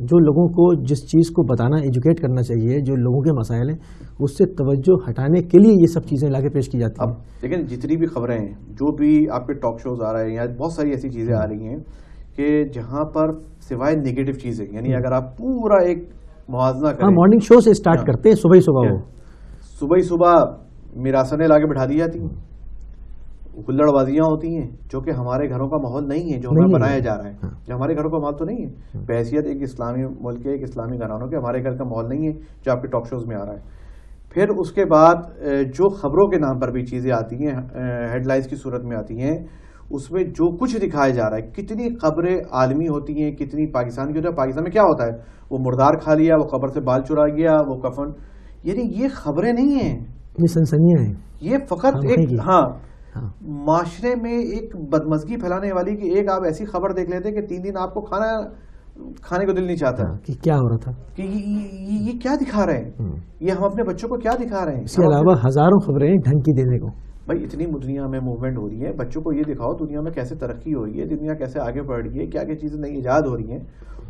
جو لوگوں کو جس چیز کو بتانا، ایجوکیٹ کرنا چاہیے، جو لوگوں کے مسائل ہیں، اس سے توجہ ہٹانے کے لیے یہ سب چیزیں لا کے پیش کی جاتی ہیں. اب لیکن جتنی بھی خبریں ہیں، جو بھی آپ کے ٹاک شوز آ رہے ہیں، یا بہت ساری ایسی چیزیں آ رہی ہیں کہ جہاں پر سوائے نیگیٹو چیزیں، یعنی اگر آپ پورا ایک موازنہ کریں، مارننگ شو سے اسٹارٹ کرتے ہیں صبح صبح میراثنیں لا کے بٹھا دی جاتی ہیں، ہلڑ بازیاں ہوتی ہیں جو کہ ہمارے گھروں کا ماحول نہیں ہے، جو ہمیں بنایا جا رہا ہے. جو ہمارے گھروں کا ماحول تو نہیں ہے، بحیثیت ایک اسلامی ملک کے، ایک اسلامی گھرانوں کے، ہمارے گھر کا ماحول نہیں ہے جو آپ کے ٹاک شوز میں آ رہا ہے. پھر اس کے بعد جو خبروں کے نام پر بھی چیزیں آتی ہیں، ہیڈ لائنز کی صورت میں آتی ہیں، اس میں جو کچھ دکھایا جا رہا ہے، کتنی خبریں عالمی ہوتی ہیں، کتنی پاکستان کی ہوتی ہے. پاکستان میں کیا ہوتا ہے؟ وہ مردار کھا لیا، وہ قبر سے بال چرا گیا، وہ کفن. یعنی یہ خبریں نہیں ہیں، یہ سنسنیاں ہیں. یہ فقط ایک معاشرے میں ایک بدمزگی پھیلانے والی کہ ایک آپ ایسی خبر دیکھ لیتے کہ 3 دن آپ کو کھانے کو دل نہیں چاہتا کہ کیا ہو رہا تھا، کہ یہ کیا دکھا رہے ہیں، یہ ہم اپنے بچوں کو کیا دکھا رہے ہیں. اس کے علاوہ ہزاروں خبریں ڈھنگ کی دینے کو. بھائی اتنی دنیا میں موومنٹ ہو رہی ہے، بچوں کو یہ دکھاؤ دنیا میں کیسے ترقی ہو رہی ہے، دنیا کیسے آگے بڑھ رہی ہے، کیا کیا چیزیں نئی ایجاد ہو رہی ہیں.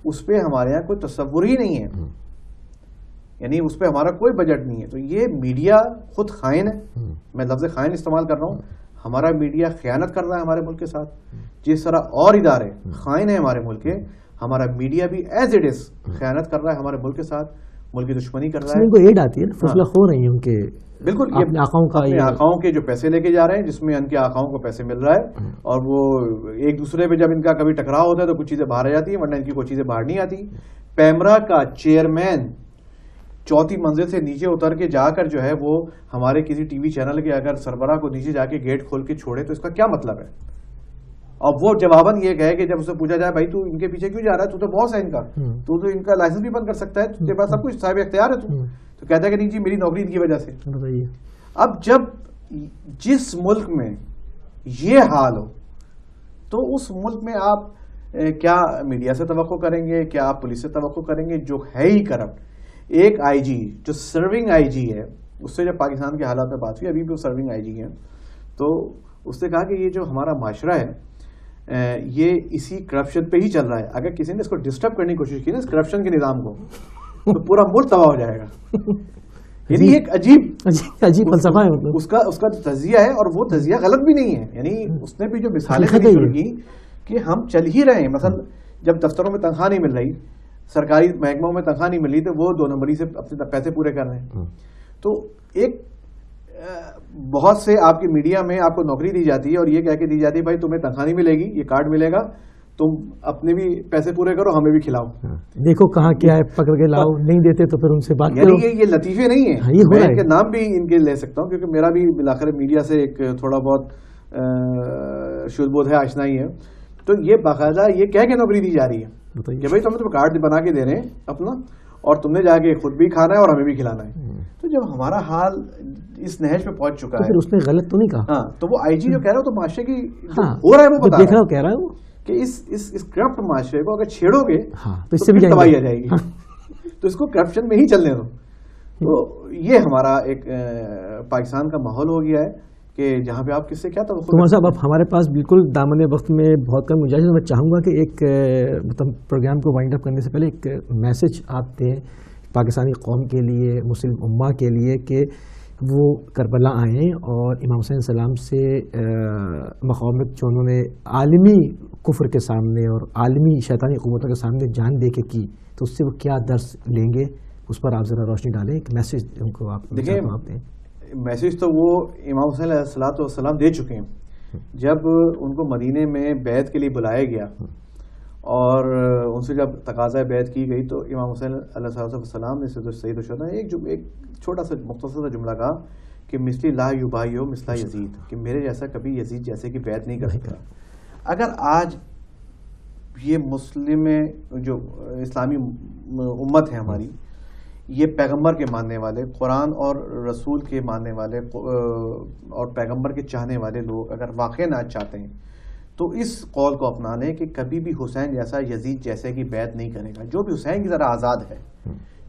اس پہ ہمارے یہاں کوئی تصور ہی نہیں ہے، یعنی اس پہ ہمارا کوئی بجٹ نہیں ہے. تو یہ میڈیا خود خائن ہے. میں لفظ خائن استعمال کر رہا ہوں. ہمارا میڈیا خیانت کر رہا ہے ہمارے ملک کے ساتھ، جس طرح اور ادارے خائن ہیں ہمارے ملک کے، ہمارا میڈیا بھی ایز اٹ از خیانت کر رہا ہے ہمارے ملک کے ساتھ، ملک کی دشمنی کر رہا ہے. ان کو ایڈ آتی ہے، فضلہ خور ہیں ان کے. بالکل، یہ آقاؤں کے جو پیسے لے کے جا رہے ہیں، جس میں ان کے آقاؤں کو پیسے مل رہا ہے، اور وہ ایک دوسرے پہ جب ان کا کبھی ٹکراؤ ہوتا ہے تو کچھ چیزیں باہر آ جاتی ہیں، ورنہ ان کی کوئی چیزیں باہر نہیں آتی. پیمرا کا چیئرمین 4تھی منزل سے نیچے اتر کے جا کر جو ہے وہ ہمارے کسی ٹی وی چینل کے اگر سربراہ کو نیچے جا کے گیٹ کھول کے چھوڑے تو اس کا کیا مطلب ہے؟ اور وہ جواباً یہ کہے کہ جب اسے پوچھا جائے بھائی تو ان کے پیچھے کیوں جا رہا ہے، تو باس ہے ان کا، تو ان کا لائسنس بھی بند کر سکتا ہے، تیرے پاس سب کچھ صاحب اختیار ہے. تو کہتا ہے کہ نہیں جی میری نوکری ان کی وجہ سے. اب جب جس ملک میں یہ حال ہو، تو اس ملک میں آپ کیا میڈیا سے توقع کریں گے, کیا آپ پولیس سے توقع کریں گے جو ہے ہی کرپٹ. ایک آئی جی جو سرونگ آئی جی ہے, اس سے جب پاکستان کے حالات میں بات ہوئی, ابھی بھی وہ سرونگ آئی جی ہیں, تو اس نے کہا کہ یہ جو ہمارا معاشرہ ہے یہ اسی کرپشن پہ ہی چل رہا ہے. اگر کسی نے اس کو ڈسٹرب کرنے کی کوشش کی نا اس کرپشن کے نظام کو, تو پورا ملک تباہ ہو جائے گا. یعنی ایک عجیب فلسفہ ہے اس کا جو تجزیہ ہے, اور وہ تجزیہ غلط بھی نہیں ہے. یعنی اس نے بھی جو مثالیں شروع کی کہ ہم چل ہی رہے ہیں. مثلا جب دفتروں میں تنخواہ نہیں مل رہی, سرکاری محکموں میں تنخواہ نہیں مل رہی, تو وہ 2 نمبری سے اپنے پیسے پورے کر رہے ہیں. تو ایک بہت سے آپ کی میڈیا میں آپ کو نوکری دی جاتی ہے اور یہ کہہ کے دی جاتی ہے بھائی تمہیں تنخواہ نہیں ملے گی, یہ کارڈ ملے گا, تم اپنے بھی پیسے پورے کرو, ہمیں بھی کھلاؤ, دیکھو کہاں کیا ہے, پکڑ کے لاؤ, نہیں دیتے تو پھر ان سے بات کرو. یعنی یہ لطیفے نہیں ہیں, میں ان کے نام بھی ان کے لے سکتا ہوں کیونکہ میرا بھی بالآخر میڈیا سے ایک تھوڑا بہت شدھ بودھ ہے, آشنائی ہے. تو یہ باقاعدہ یہ کہہ کے نوکری دی جا رہی ہے کہ بھائی تمہیں کارڈ بنا کے دے رہے ہیں اپنا, اور تم نے جا کے خود بھی کھانا ہے اور ہمیں بھی کھلانا ہے. تو جب ہمارا حال اس نہج پہ پہنچ چکا ہے, پھر اس نے غلط تو نہیں کہا. ہاں, تو وہ آئی جی جو کہہ رہا ہے تو معاشرے کی ہو رہا ہے وہ بتا رہا ہے, کہہ رہا ہے وہ کہ اس کرپٹ معاشرے کو اگر چھیڑو گے تو اس سے بھی تباہی آ جائے گی. تو اس کو کرپشن میں ہی چلنے دو. تو یہ ہمارا ایک پاکستان کا ماحول ہو گیا ہے کہ جہاں پہ آپ کس سے کیا توقع. عمر صاحب اب ہمارے پاس بالکل دامن وقت میں بہت کم گنجائش ہے. میں چاہوں گا کہ ایک مطلب پروگرام کو وائنڈ اپ کرنے سے پہلے ایک میسج آپ دیں پاکستانی قوم کے لیے, مسلم امہ کے لیے, کہ وہ کربلا آئیں اور امام حسین السلام سے مقاومت جو انہوں نے عالمی کفر کے سامنے اور عالمی شیطانی قوتوں کے سامنے جان دے کے کی, تو اس سے وہ کیا درس لیں گے, اس پر آپ ذرا روشنی ڈالیں. ایک میسج ان کو آپ دیں. میسج تو وہ امام حسین علیہ السلام دے چکے ہیں. جب ان کو مدینے میں بیعت کے لیے بلایا گیا اور ان سے جب تقاضۂ بیعت کی گئی, تو امام حسین علیہ السلام نے سید الشہداء ایک چھوٹا سا مختصر سا جملہ کہا کہ مثلی لا یبایع مثل یزید, کہ میرے جیسا کبھی یزید جیسے کی بیعت نہیں کر سکتا. اگر آج یہ مسلم جو اسلامی امت ہے ہماری, یہ پیغمبر کے ماننے والے, قرآن اور رسول کے ماننے والے اور پیغمبر کے چاہنے والے لوگ اگر واقعی نہ چاہتے ہیں تو اس قول کو اپنا لیں کہ کبھی بھی حسین جیسا یزید جیسے کی بیعت نہیں کرے گا. جو بھی حسین کی طرح آزاد ہے,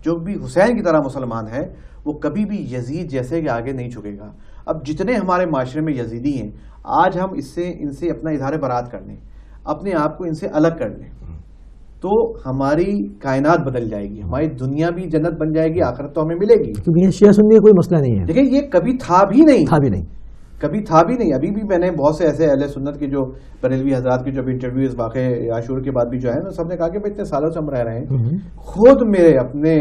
جو بھی حسین کی طرح مسلمان ہے, وہ کبھی بھی یزید جیسے کے آگے نہیں جھکے گا. اب جتنے ہمارے معاشرے میں یزیدی ہیں, آج ہم ان سے اپنا اظہار برات کر لیں, اپنے آپ کو ان سے الگ کر لیں, تو ہماری کائنات بدل جائے گی, ہماری دنیا بھی جنت بن جائے گی, آخرت تو ہمیں ملے گی. کیونکہ شیعہ سنی کا کوئی مسئلہ نہیں ہے. دیکھیں یہ کبھی تھا بھی نہیں. ابھی بھی میں نے بہت سے ایسے اہل سنت کے جو بریلوی حضرات کی جو انٹرویو اس واقع عاشور کے بعد بھی جو ہے نا, سب نے کہا کہ اتنے سالوں سے ہم رہ رہے ہیں, خود میرے اپنے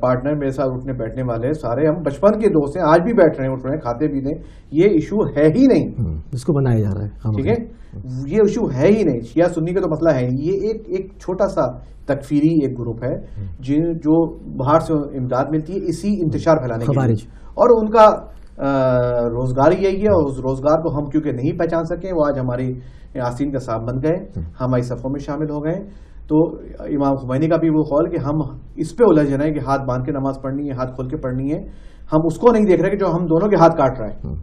پارٹنر میرے ساتھ اٹھنے بیٹھنے والے سارے ہم بچپن کے دوست ہیں, آج بھی بیٹھ رہے ہیں, اٹھ رہے ہیں, کھاتے پیتے ہیں, یہ ایشو ہے ہی نہیں جس کو بنایا جا رہا ہے. ٹھیک ہے, یہ ایشو ہے ہی نہیں. شیعہ سنی کا تو مسئلہ ہے نہیں. یہ ایک چھوٹا سا تکفیری ایک گروپ ہے جو باہر سے امداد ملتی ہے اسی انتشار پھیلانے کے لیے, اور ان کا روزگار یہی ہے. اور اس روزگار کو ہم کیونکہ نہیں پہچان سکے, وہ آج ہماری آستین کا سانپ بن گئے, ہماری صفوں میں شامل ہو گئے. تو امام خمینی کا بھی وہ قول کہ ہم اس پہ الجھ رہے ہیں کہ ہاتھ باندھ کے نماز پڑھنی ہے, ہاتھ کھول کے پڑھنی ہے. ہم اس کو نہیں دیکھ رہے کہ جو ہم دونوں کے ہاتھ کاٹ رہا ہے.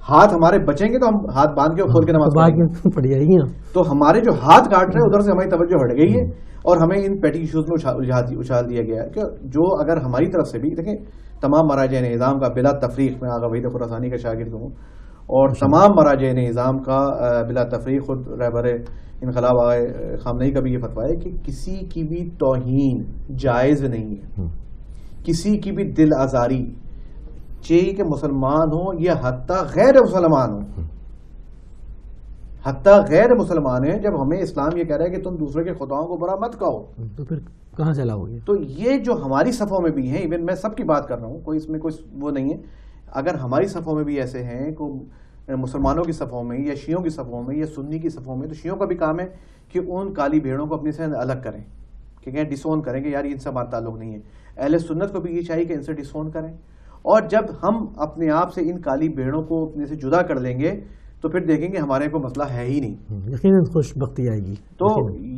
ہاتھ ہمارے بچیں گے تو ہم ہاتھ باندھ کے اور کھول کے نماز پڑھیں گے. تو ہمارے جو ہاتھ کاٹ رہے ہیں ادھر سے ہماری توجہ ہٹ گئی ہے, اور ہمیں ان پیٹی ایشوز میں اچھال دیا گیا ہے. کہ جو اگر ہماری طرف سے بھی دیکھیں, تمام مراجع نظام کا بلا تفریق, میں آغا وحید خراسانی کا شاگرد ہوں, اور تمام مراجع نظام کا بلا تفریق, خود رہبر انقلاب خامنہئی کا بھی یہ فتویٰ ہے کہ کسی کی بھی توہین جائز نہیں ہے, کسی کی بھی دل آزاری, چاہیے کہ مسلمان ہوں یا حتیٰ غیر مسلمان ہوں, حتیٰ غیر مسلمان ہیں. جب ہمیں اسلام یہ کہہ رہا ہے کہ تم دوسرے کے خداؤں کو برا مت کہو, تو پھر کہاں سے لاؤ گے؟ تو یہ جو ہماری صفوں میں بھی ہیں, ایون میں سب کی بات کر رہا ہوں, کوئی اس میں کوئی وہ نہیں ہے, اگر ہماری صفوں میں بھی ایسے ہیں مسلمانوں کی صفوں میں یا شیعوں کی صفوں میں یا سنی کی صفوں میں, تو شیعوں کا بھی کام ہے کہ ان کالی بھیڑوں کو اپنے سے الگ کریں, کہ ڈسون کریں کہ یار ان سے ہمارا تعلق نہیں ہے. اہل سنت کو بھی یہ چاہیے کہ ان سے ڈسون کریں, اور جب ہم اپنے آپ سے ان کالی بھیڑوں کو اپنے سے جدا کر لیں گے تو پھر دیکھیں گے ہمارے کو مسئلہ ہے ہی نہیں, یقیناً خوش بختی آئے گی. تو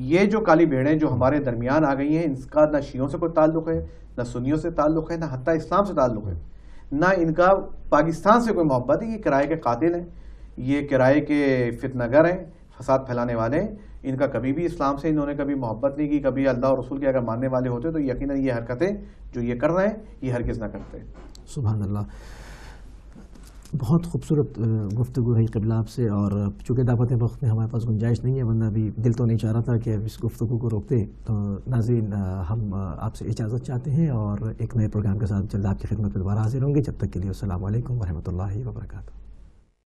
یہ جو کالی بھیڑیں جو ہمارے درمیان آ گئی ہیں, ان کا نہ شیعوں سے کوئی تعلق ہے, نہ سنیوں سے تعلق ہے, نہ حتیٰ اسلام سے تعلق ہے, نہ ان کا پاکستان سے کوئی محبت ہے. یہ کرائے کے قاتل ہیں, یہ کرائے کے فتنہ گر ہیں, فساد پھیلانے والے ہیں. ان کا کبھی بھی اسلام سے انہوں نے کبھی محبت نہیں کی, کبھی اللہ اور رسول کے اگر ماننے والے ہوتے تو یقیناً یہ حرکتیں جو یہ کر رہے ہیں یہ ہرگز نہ کرتے. سبحان اللہ. بہت خوبصورت گفتگو رہی قبلہ آپ سے, اور چونکہ دعوت وقت میں ہمارے پاس گنجائش نہیں ہے, ورنہ ابھی دل تو نہیں چاہ رہا تھا کہ اب اس گفتگو کو روکتے. تو ناظرین, ہم آپ سے اجازت چاہتے ہیں اور ایک نئے پروگرام کے ساتھ جلد آپ کی خدمت میں دوبارہ حاضر ہوں گے. جب تک کے لیے السلام علیکم ورحمۃ اللہ وبرکاتہ.